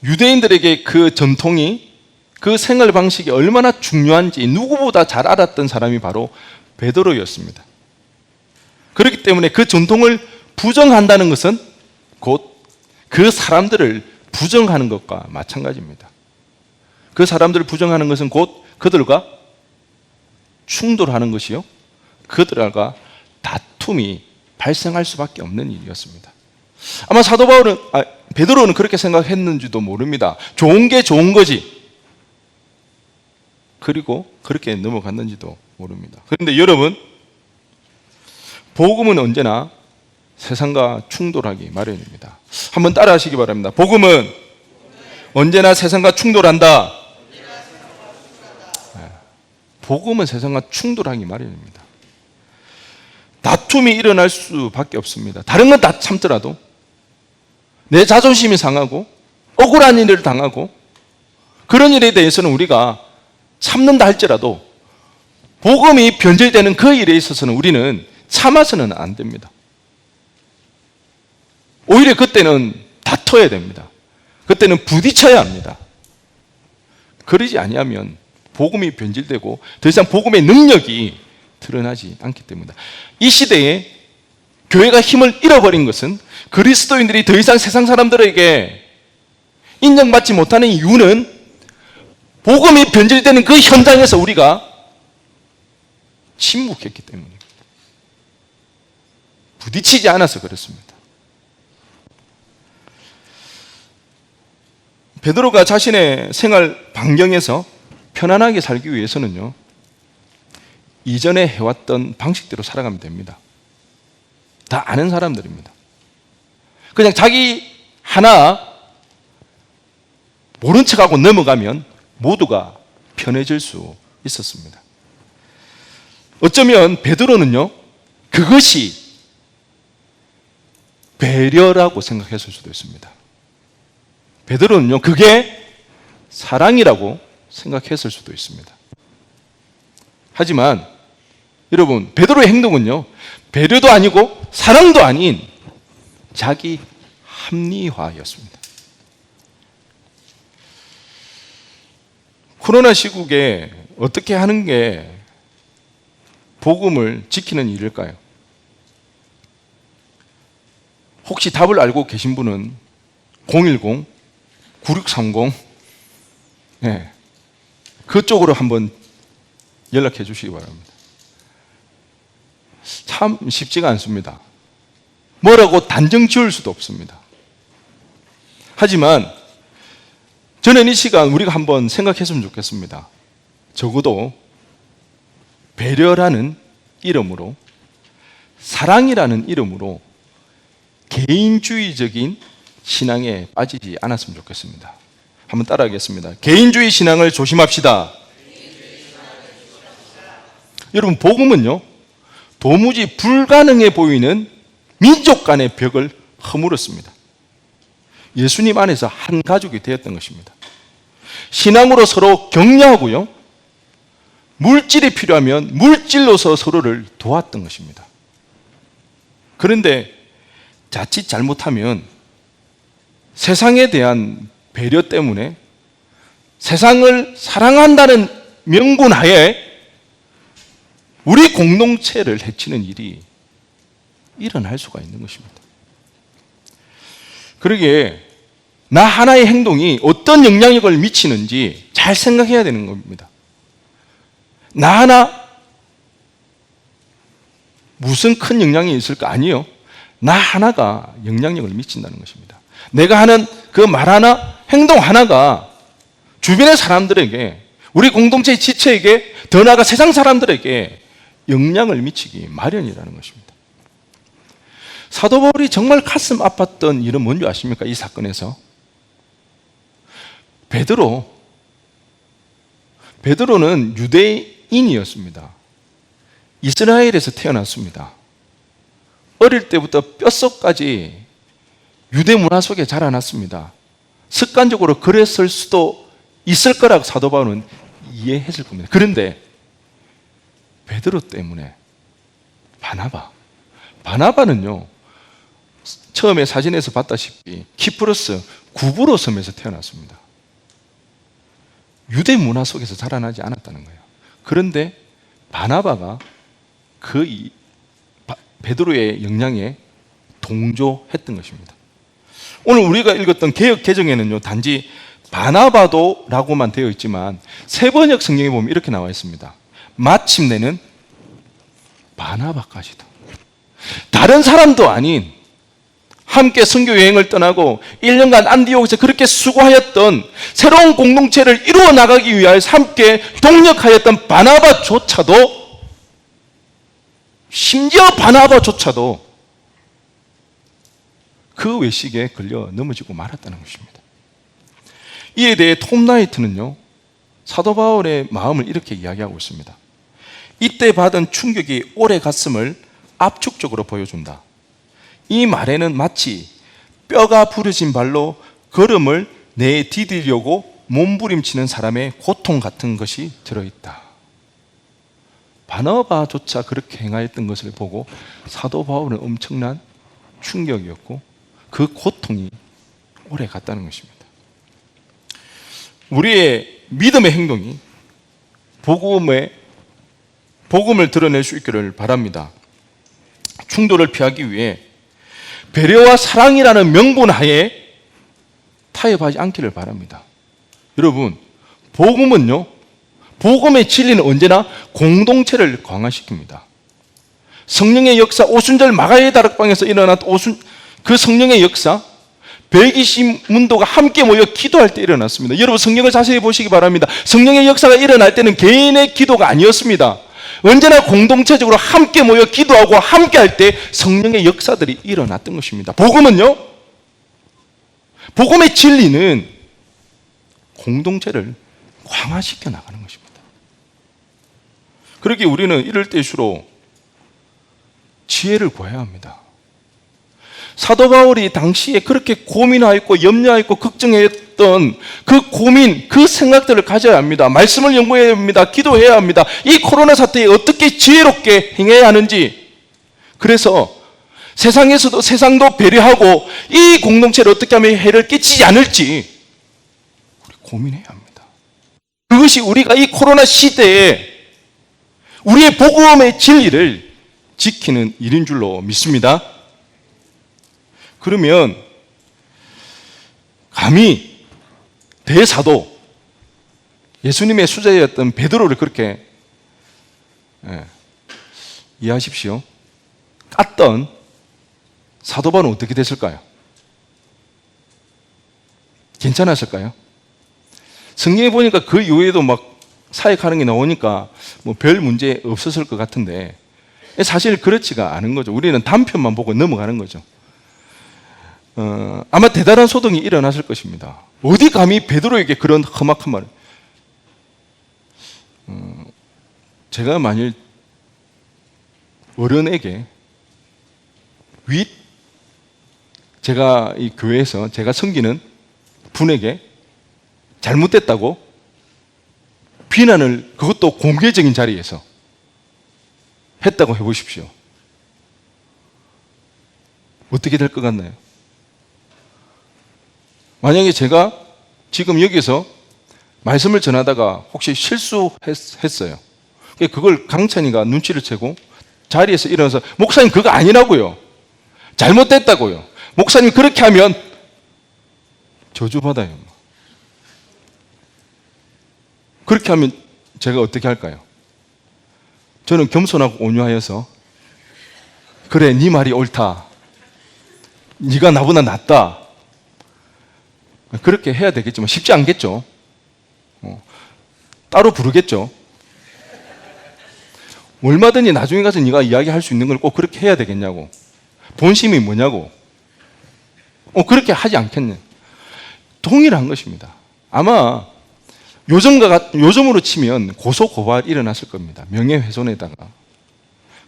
유대인들에게 그 전통이, 그 생활 방식이 얼마나 중요한지 누구보다 잘 알았던 사람이 바로 베드로였습니다. 그렇기 때문에 그 전통을 부정한다는 것은 곧 그 사람들을 부정하는 것과 마찬가지입니다. 그 사람들을 부정하는 것은 곧 그들과 충돌하는 것이요, 그들과 다툼이 발생할 수밖에 없는 일이었습니다. 아마 베드로는 그렇게 생각했는지도 모릅니다. 좋은 게 좋은 거지. 그리고 그렇게 넘어갔는지도 모릅니다. 그런데 여러분, 복음은 언제나 세상과 충돌하기 마련입니다. 한번 따라 하시기 바랍니다. 복음은 언제나 세상과 충돌한다. 복음은 세상과 충돌하기 마련입니다. 다툼이 일어날 수밖에 없습니다. 다른 건 다 참더라도 내 자존심이 상하고 억울한 일을 당하고 그런 일에 대해서는 우리가 참는다 할지라도 복음이 변질되는 그 일에 있어서는 우리는 참아서는 안 됩니다. 오히려 그때는 다퉈야 됩니다. 그때는 부딪혀야 합니다. 그러지 아니하면 복음이 변질되고 더 이상 복음의 능력이 드러나지 않기 때문이다. 이 시대에 교회가 힘을 잃어버린 것은 그리스도인들이 더 이상 세상 사람들에게 인정받지 못하는 이유는 복음이 변질되는 그 현장에서 우리가 침묵했기 때문입니다. 부딪히지 않아서 그렇습니다. 베드로가 자신의 생활 반경에서 편안하게 살기 위해서는요, 이전에 해왔던 방식대로 살아가면 됩니다. 다 아는 사람들입니다. 그냥 자기 하나 모른 척하고 넘어가면 모두가 편해질 수 있었습니다. 어쩌면 베드로는요, 그것이 배려라고 생각했을 수도 있습니다. 베드로는요, 그게 사랑이라고 생각했을 수도 있습니다. 하지만 여러분, 베드로의 행동은요, 배려도 아니고 사랑도 아닌 자기 합리화였습니다. 코로나 시국에 어떻게 하는 게 복음을 지키는 일일까요? 혹시 답을 알고 계신 분은 010-9630 그쪽으로 한번 연락해 주시기 바랍니다. 참 쉽지가 않습니다. 뭐라고 단정 지을 수도 없습니다. 하지만 저는 이 시간 우리가 한번 생각했으면 좋겠습니다. 적어도 배려라는 이름으로, 사랑이라는 이름으로 개인주의적인 신앙에 빠지지 않았으면 좋겠습니다. 한번 따라하겠습니다. 개인주의 신앙을 조심합시다. 여러분, 복음은요, 도무지 불가능해 보이는 민족 간의 벽을 허물었습니다. 예수님 안에서 한 가족이 되었던 것입니다. 신앙으로 서로 격려하고요, 물질이 필요하면 물질로서 서로를 도왔던 것입니다. 그런데 자칫 잘못하면 세상에 대한 배려 때문에 세상을 사랑한다는 명분 하에 우리 공동체를 해치는 일이 일어날 수가 있는 것입니다. 그러기에 나 하나의 행동이 어떤 영향력을 미치는지 잘 생각해야 되는 겁니다. 나 하나 무슨 큰 영향이 있을까? 아니요. 나 하나가 영향력을 미친다는 것입니다. 내가 하는 그 말 하나, 행동 하나가 주변의 사람들에게, 우리 공동체의 지체에게, 더 나아가 세상 사람들에게 영향을 미치기 마련이라는 것입니다. 사도 바울이 정말 가슴 아팠던 일은 뭔지 아십니까? 이 사건에서 베드로는 유대인이었습니다. 이스라엘에서 태어났습니다. 어릴 때부터 뼛속까지 유대 문화 속에 자라났습니다. 습관적으로 그랬을 수도 있을 거라고 사도 바울은 이해했을 겁니다. 그런데 베드로 때문에 바나바는요, 처음에 사진에서 봤다시피 키프로스 구브로 섬에서 태어났습니다. 유대 문화 속에서 자라나지 않았다는 거예요. 그런데 바나바가 그 베드로의 영향에 동조했던 것입니다. 오늘 우리가 읽었던 개역 개정에는요, 단지 바나바도라고만 되어 있지만 세번역 성경에 보면 이렇게 나와 있습니다. 마침내는 바나바까지도, 다른 사람도 아닌 함께 선교 여행을 떠나고 1년간 안디옥에서 그렇게 수고하였던 새로운 공동체를 이루어 나가기 위하여 함께 동력하였던 바나바조차도, 심지어 바나바조차도 그 외식에 걸려 넘어지고 말았다는 것입니다. 이에 대해 톰 나이트는요, 사도 바울의 마음을 이렇게 이야기하고 있습니다. 이때 받은 충격이 오래 갔음을 압축적으로 보여준다. 이 말에는 마치 뼈가 부러진 발로 걸음을 내디디려고 몸부림치는 사람의 고통 같은 것이 들어있다. 바나바조차 그렇게 행하였던 것을 보고 사도 바울은 엄청난 충격이었고 그 고통이 오래 갔다는 것입니다. 우리의 믿음의 행동이 복음을 드러낼 수 있기를 바랍니다. 충돌을 피하기 위해 배려와 사랑이라는 명분 하에 타협하지 않기를 바랍니다. 여러분, 복음의 진리는 언제나 공동체를 강화시킵니다. 성령의 역사, 오순절 마가의 다락방에서 일어났던 그 성령의 역사, 120문도가 함께 모여 기도할 때 일어났습니다. 여러분, 성경을 자세히 보시기 바랍니다. 성령의 역사가 일어날 때는 개인의 기도가 아니었습니다. 언제나 공동체적으로 함께 모여 기도하고 함께 할 때 성령의 역사들이 일어났던 것입니다. 복음의 진리는 공동체를 강화시켜 나가는 것입니다. 그렇게 우리는 이럴 때일수록 지혜를 구해야 합니다. 사도 바울이 당시에 그렇게 고민하였고 염려하였고 걱정했던 그 고민, 그 생각들을 가져야 합니다. 말씀을 연구해야 합니다. 기도해야 합니다. 이 코로나 사태에 어떻게 지혜롭게 행해야 하는지, 그래서 세상도 배려하고 이 공동체를 어떻게 하면 해를 끼치지 않을지 우리 고민해야 합니다. 그것이 우리가 이 코로나 시대에 우리의 복음의 진리를 지키는 일인 줄로 믿습니다. 그러면 감히 대사도 예수님의 수제였던 베드로를 그렇게 이해하십시오. 깠던 사도 바울은 어떻게 됐을까요? 괜찮았을까요? 성경에 보니까 그 이후에도 막 사역하는 게 나오니까 뭐 별 문제 없었을 것 같은데 사실 그렇지가 않은 거죠. 우리는 단편만 보고 넘어가는 거죠. 아마 대단한 소동이 일어났을 것입니다. 어디 감히 베드로에게 그런 험악한 말을. 제가 만일 어른에게 제가 이 교회에서 제가 섬기는 분에게 잘못됐다고 비난을, 그것도 공개적인 자리에서 했다고 해보십시오. 어떻게 될 것 같나요? 만약에 제가 지금 여기서 말씀을 전하다가 혹시 실수했어요. 그걸 강찬이가 눈치를 채고 자리에서 일어나서 목사님 그거 아니라고요. 잘못됐다고요. 목사님 그렇게 하면 저주받아요. 그렇게 하면 제가 어떻게 할까요? 저는 겸손하고 온유하여서 그래, 네 말이 옳다. 네가 나보다 낫다. 그렇게 해야 되겠지만 쉽지 않겠죠. 따로 부르겠죠. 얼마든지 나중에 가서 네가 이야기할 수 있는 걸 꼭 그렇게 해야 되겠냐고. 본심이 뭐냐고. 그렇게 하지 않겠네. 동일한 것입니다. 아마 요즘으로 치면 고소 고발 일어났을 겁니다. 명예훼손에다가.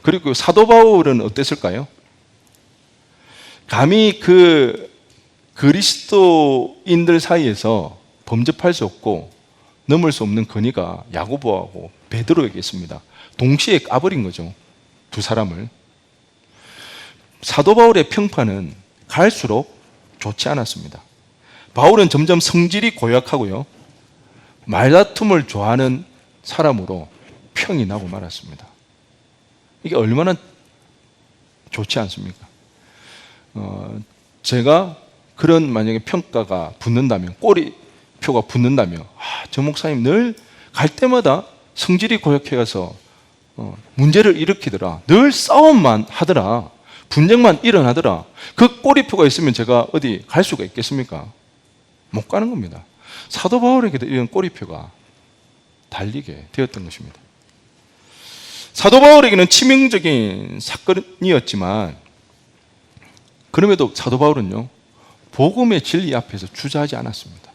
그리고 사도 바울은 어땠을까요? 감히 그 그리스도인들 사이에서 범접할 수 없고 넘을 수 없는 건의가 야고보하고 베드로에게 있습니다. 동시에 까버린 거죠. 두 사람을. 사도 바울의 평판은 갈수록 좋지 않았습니다. 바울은 점점 성질이 고약하고요, 말다툼을 좋아하는 사람으로 평이 나고 말았습니다. 이게 얼마나 좋지 않습니까? 제가 그런 만약에 평가가 붙는다면, 꼬리표가 붙는다면, 저 목사님 늘 갈 때마다 성질이 고약해 가서 문제를 일으키더라. 늘 싸움만 하더라. 분쟁만 일어나더라. 그 꼬리표가 있으면 제가 어디 갈 수가 있겠습니까? 못 가는 겁니다. 사도 바울에게도 이런 꼬리표가 달리게 되었던 것입니다. 사도 바울에게는 치명적인 사건이었지만, 그럼에도 사도 바울은요, 복음의 진리 앞에서 주저하지 않았습니다.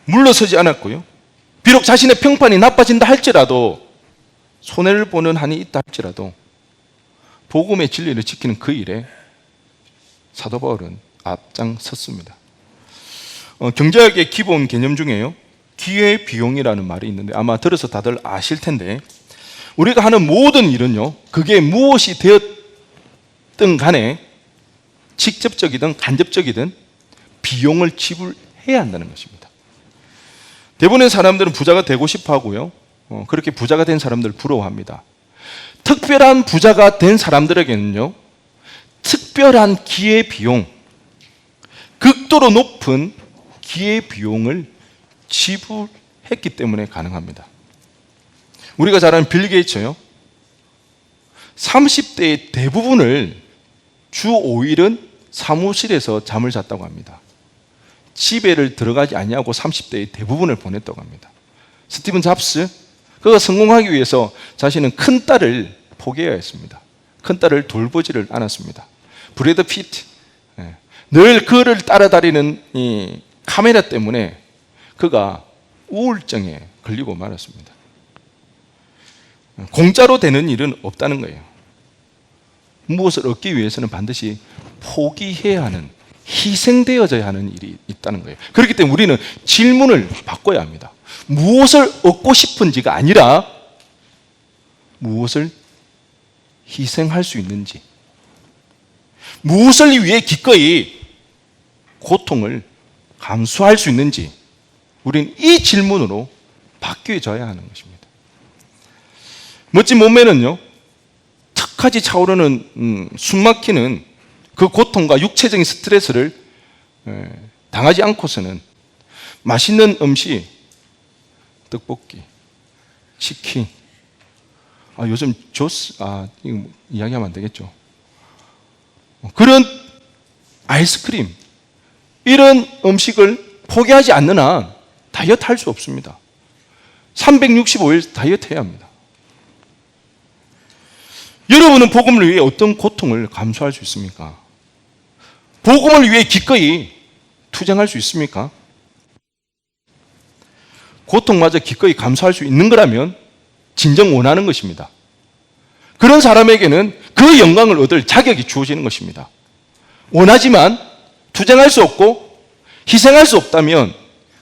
물러서지 않았고요, 비록 자신의 평판이 나빠진다 할지라도, 손해를 보는 한이 있다 할지라도 복음의 진리를 지키는 그 일에 사도 바울은 앞장섰습니다. 경제학의 기본 개념 중에요, 기회비용이라는 말이 있는데 아마 들어서 다들 아실 텐데, 우리가 하는 모든 일은요, 그게 무엇이 되었든 간에 직접적이든 간접적이든 비용을 지불해야 한다는 것입니다. 대부분의 사람들은 부자가 되고 싶어 하고요, 그렇게 부자가 된 사람들을 부러워합니다. 특별한 부자가 된 사람들에게는요, 특별한 기회비용, 극도로 높은 기회비용을 지불했기 때문에 가능합니다. 우리가 잘 아는 빌 게이츠요, 30대의 대부분을 주 5일은 사무실에서 잠을 잤다고 합니다. 집에를 들어가지 아니하고 30대의 대부분을 보냈다고 합니다. 스티븐 잡스, 그가 성공하기 위해서 자신은 큰딸을 포기해야 했습니다. 큰딸을 돌보지를 않았습니다. 브래드 피트, 늘 그를 따라다니는 이 카메라 때문에 그가 우울증에 걸리고 말았습니다. 공짜로 되는 일은 없다는 거예요. 무엇을 얻기 위해서는 반드시 포기해야 하는, 희생되어져야 하는 일이 있다는 거예요. 그렇기 때문에 우리는 질문을 바꿔야 합니다. 무엇을 얻고 싶은지가 아니라 무엇을 희생할 수 있는지, 무엇을 위해 기꺼이 고통을 감수할 수 있는지, 우리는 이 질문으로 바뀌어져야 하는 것입니다. 멋진 몸매는요, 턱까지 차오르는 숨막히는 그 고통과 육체적인 스트레스를 당하지 않고서는 맛있는 음식, 떡볶이, 치킨, 요즘 조스, 이거 이야기하면 안 되겠죠. 그런 아이스크림, 이런 음식을 포기하지 않는 한 다이어트 할 수 없습니다. 365일 다이어트 해야 합니다. 여러분은 복음을 위해 어떤 고통을 감수할 수 있습니까? 복음을 위해 기꺼이 투쟁할 수 있습니까? 고통마저 기꺼이 감수할 수 있는 거라면 진정 원하는 것입니다. 그런 사람에게는 그 영광을 얻을 자격이 주어지는 것입니다. 원하지만 투쟁할 수 없고 희생할 수 없다면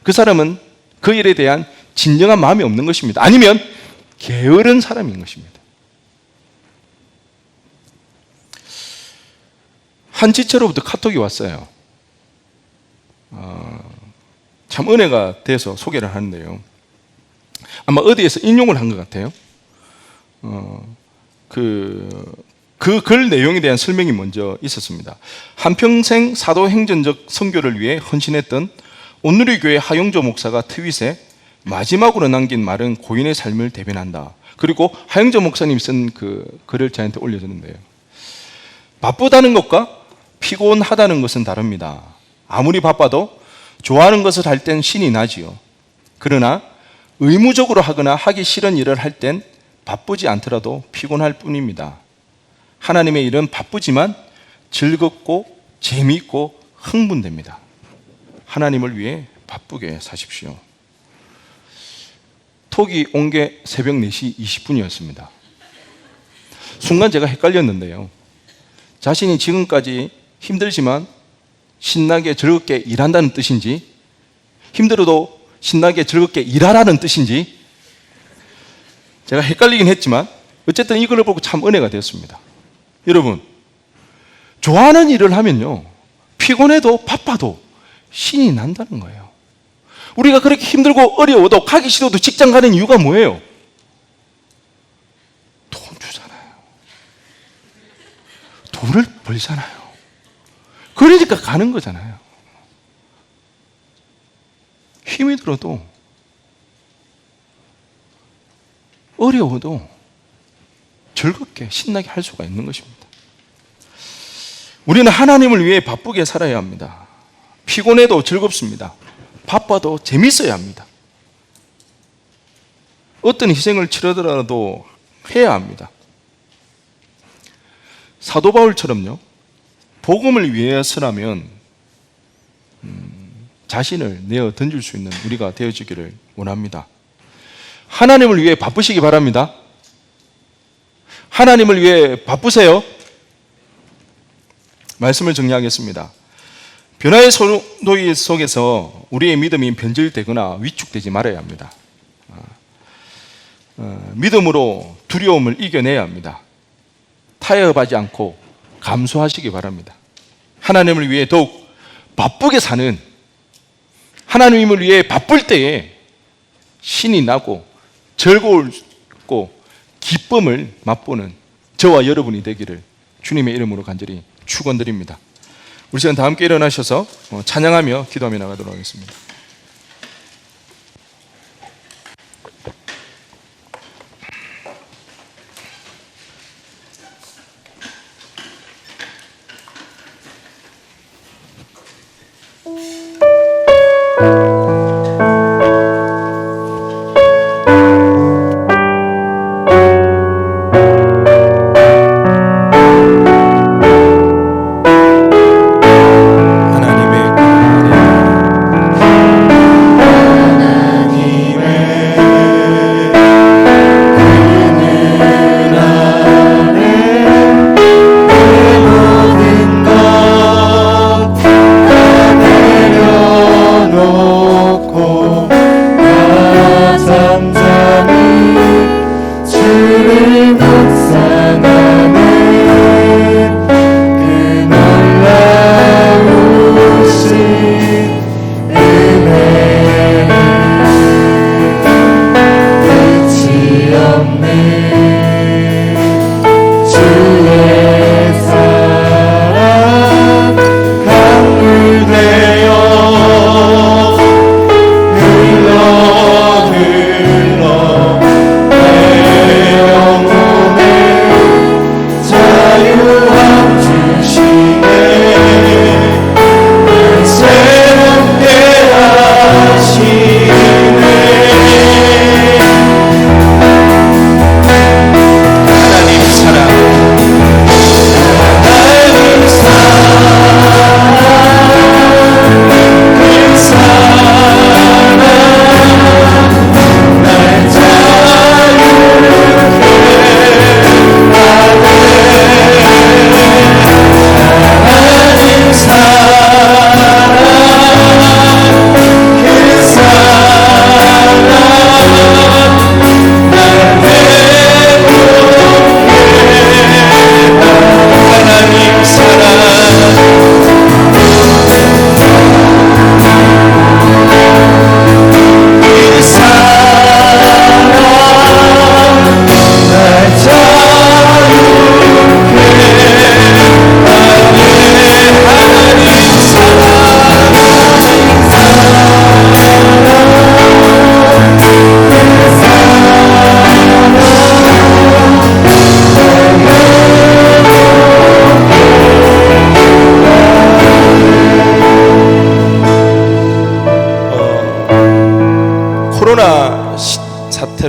그 사람은 그 일에 대한 진정한 마음이 없는 것입니다. 아니면 게으른 사람인 것입니다. 한 지체로부터 카톡이 왔어요. 참 은혜가 돼서 소개를 하는데요, 아마 어디에서 인용을 한 것 같아요. 그 글 내용에 대한 설명이 먼저 있었습니다. 한평생 사도행전적 선교를 위해 헌신했던 온누리교회 하용조 목사가 트윗에 마지막으로 남긴 말은 고인의 삶을 대변한다. 그리고 하영조 목사님이 쓴 그 글을 저한테 올려줬는데요. 바쁘다는 것과 피곤하다는 것은 다릅니다. 아무리 바빠도 좋아하는 것을 할 땐 신이 나지요. 그러나 의무적으로 하거나 하기 싫은 일을 할 땐 바쁘지 않더라도 피곤할 뿐입니다. 하나님의 일은 바쁘지만 즐겁고 재미있고 흥분됩니다. 하나님을 위해 바쁘게 사십시오. 톡이 온 게 새벽 4시 20분이었습니다. 순간 제가 헷갈렸는데요. 자신이 지금까지 힘들지만 신나게 즐겁게 일한다는 뜻인지, 힘들어도 신나게 즐겁게 일하라는 뜻인지 제가 헷갈리긴 했지만 어쨌든 이걸 보고 참 은혜가 되었습니다. 여러분, 좋아하는 일을 하면요, 피곤해도 바빠도 신이 난다는 거예요. 우리가 그렇게 힘들고 어려워도 가기 싫어도 직장 가는 이유가 뭐예요? 돈 주잖아요. 돈을 벌잖아요. 그러니까 가는 거잖아요. 힘이 들어도 어려워도 즐겁게 신나게 할 수가 있는 것입니다. 우리는 하나님을 위해 바쁘게 살아야 합니다. 피곤해도 즐겁습니다. 바빠도 재밌어야 합니다. 어떤 희생을 치르더라도 해야 합니다. 사도 바울처럼요, 복음을 위해서라면 자신을 내어 던질 수 있는 우리가 되어지기를 원합니다. 하나님을 위해 바쁘시기 바랍니다. 하나님을 위해 바쁘세요. 말씀을 정리하겠습니다. 변화의 소도의 속에서 우리의 믿음이 변질되거나 위축되지 말아야 합니다. 믿음으로 두려움을 이겨내야 합니다. 타협하지 않고 감수하시기 바랍니다. 하나님을 위해 더욱 바쁘게 사는, 하나님을 위해 바쁠 때에 신이 나고 즐거울고 기쁨을 맛보는 저와 여러분이 되기를 주님의 이름으로 간절히 축원드립니다. 우리 시간 다 함께 일어나셔서 찬양하며 기도하며 나가도록 하겠습니다.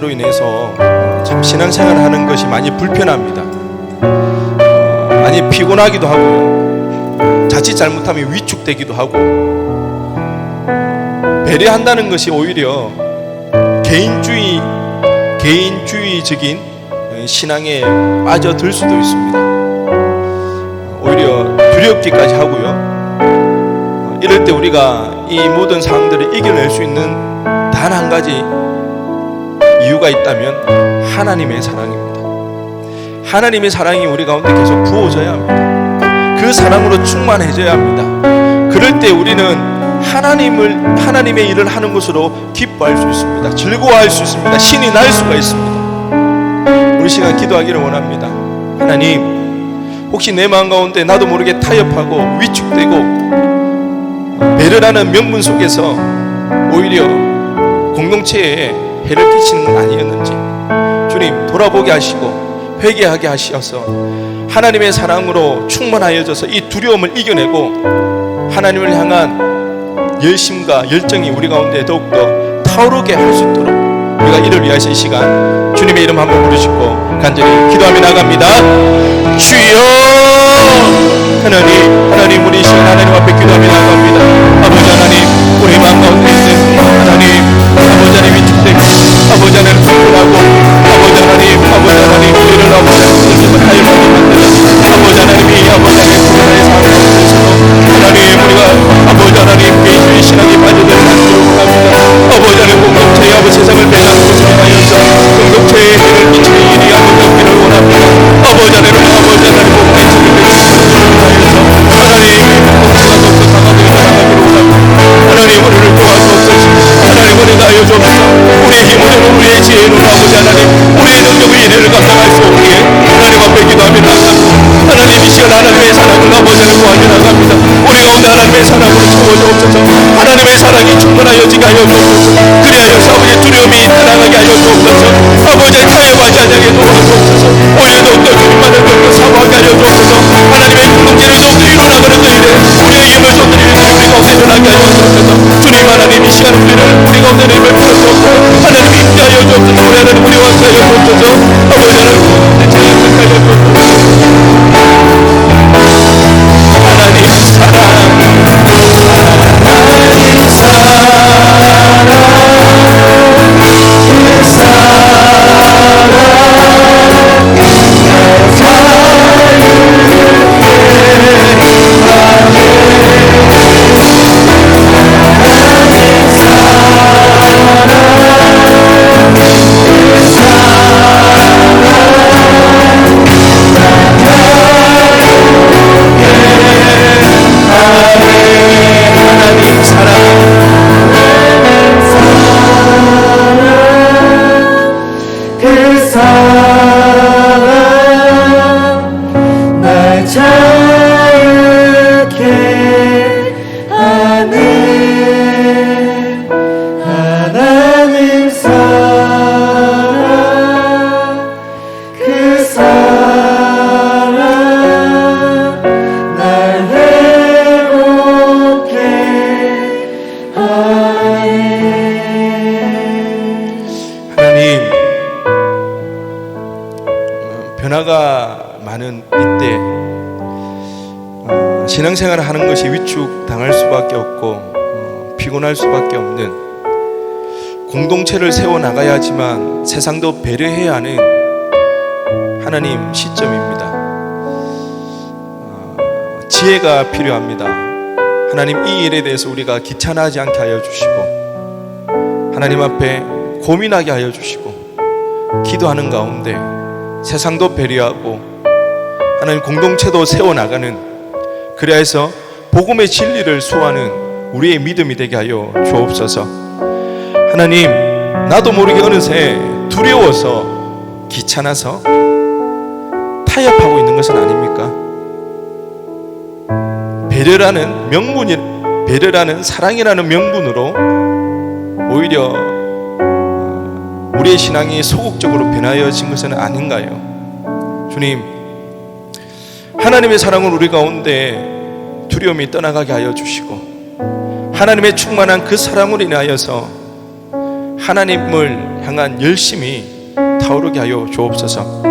상태로 인해서 참 신앙생활을 하는 것이 많이 불편합니다. 많이 피곤하기도 하고요. 자칫 잘못하면 위축되기도 하고, 배려한다는 것이 오히려 개인주의적인 신앙에 빠져들 수도 있습니다. 오히려 두렵기까지 하고요. 이럴 때 우리가 이 모든 상황들을 이겨낼 수 있는 단 한 가지 이유가 있다면 하나님의 사랑입니다. 하나님의 사랑이 우리 가운데 계속 부어져야 합니다. 그 사랑으로 충만해져야 합니다. 그럴 때 우리는 하나님의 일을 하는 것으로 기뻐할 수 있습니다. 즐거워할 수 있습니다. 신이 날 수가 있습니다. 우리 시간 기도하기를 원합니다. 하나님, 혹시 내 마음 가운데 나도 모르게 타협하고 위축되고 배려라는 명분 속에서 오히려 공동체에 해를 끼치는 건 아니었는지 주님 돌아보게 하시고 회개하게 하시어서 하나님의 사랑으로 충만하여져서 이 두려움을 이겨내고 하나님을 향한 열심과 열정이 우리 가운데 더욱더 타오르게 할 수 있도록 우리가 이를 위하여 이 시간 주님의 이름 한번 부르시고 간절히 기도하며 나갑니다. 주여 하나님 우리 이 시간 하나님 앞에 기도하며 나갑니다. 아버지 하나님, 우리 마음 가운데 있는 하나님, 아버지 하나님 위축되고 아버지 하나님 불편하고 아버지 하나님 우리를 아버지 하나님 타협하게 만드는 아버지 하나님이 아버지 하나님 우리의 삶을 통해서도 하나님 우리가 아버지 하나님 개인주의 신앙에 빠져들지 않도록 합니다. 아버지 하나님 공동체의 아버지 세상을 배나는 것을 위하여서 공동체의 해를 끼치는 일이 아버지 없기를 원합니다. 아버지 하나님 공동체를 위하여서 하나님 공동체가 더욱더 강하게 나아가기를 원합니다. 하나님 우리를 도와주옵소서. 하나님 우리가 하여 주옵소서. 우리의 힘으로는 우리의 지혜로는 아버지 하나님 우리의 능력을 이래를 감당할 수 없기에 하나님 앞에 기도하며 나갑니다. 하나님 이 시간 하나님의 사랑을 아버지 하나님 구하며 나갑니다. 우리 가운데 하나님의 사랑으로 채워주옵소서. 하나님의 사랑이 충만하여지게 하여 주옵소서. 그리하여서 아버지 두려움이 떠나가게 하여 주옵소서. 아버지 타협하지 않게 도와주옵소서. 오히려 더욱더 주님만을 더욱더 사모하게 하여 주옵소서. 하나님의 공동체를 더욱더 이루어나가는 저희들 우리의 힘을 쏟는 일들이 우리 가운데 일어나게 하여 주옵소서. 주님 하나님 이 시간 우리 가운데 힘을 풀어주옵소서. 하나님 임재하여 주옵소서. 우리 하나님 우리 왕사하여 주옵소서. 아버지 하나님 하여 주옵소서. 하나님 사랑 변화가 많은 이때 신앙생활을 하는 것이 위축당할 수밖에 없고 피곤할 수밖에 없는 공동체를 세워나가야지만 세상도 배려해야 하는 하나님 시점입니다. 지혜가 필요합니다. 하나님 이 일에 대해서 우리가 귀찮아하지 않게 하여 주시고 하나님 앞에 고민하게 하여 주시고 기도하는 가운데 세상도 배려하고 하나님 공동체도 세워나가는, 그래서 복음의 진리를 소화하는 우리의 믿음이 되게 하여 주옵소서. 하나님 나도 모르게 어느새 두려워서 귀찮아서 타협하고 있는 것은 아닙니까? 배려라는 사랑이라는 명분으로 오히려 우리의 신앙이 소극적으로 변하여진 것은 아닌가요? 주님, 하나님의 사랑을 우리 가운데 두려움이 떠나가게 하여 주시고 하나님의 충만한 그 사랑으로 인하여서 하나님을 향한 열심이 타오르게 하여 주옵소서.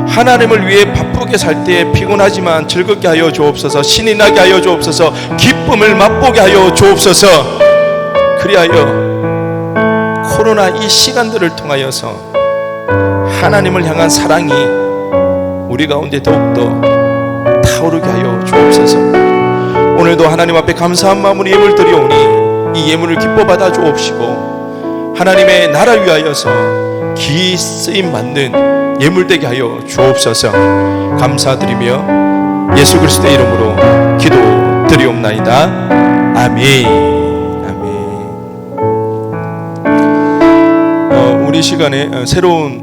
하나님을 위해 바쁘게 살 때에 피곤하지만 즐겁게 하여 주옵소서. 신이 나게 하여 주옵소서. 기쁨을 맛보게 하여 주옵소서. 그리하여 코로나 이 시간들을 통하여서 하나님을 향한 사랑이 우리 가운데 더욱더 타오르게 하여 주옵소서. 오늘도 하나님 앞에 감사한 마음으로 예물 드려오니 이 예물을 기뻐 받아 주옵시고 하나님의 나라 위하여서 기 쓰임 받는 예물 되게 하여 주옵소서. 감사드리며 예수 그리스도의 이름으로 기도 드리옵나이다. 아멘. 아멘. 우리 시간에 새로운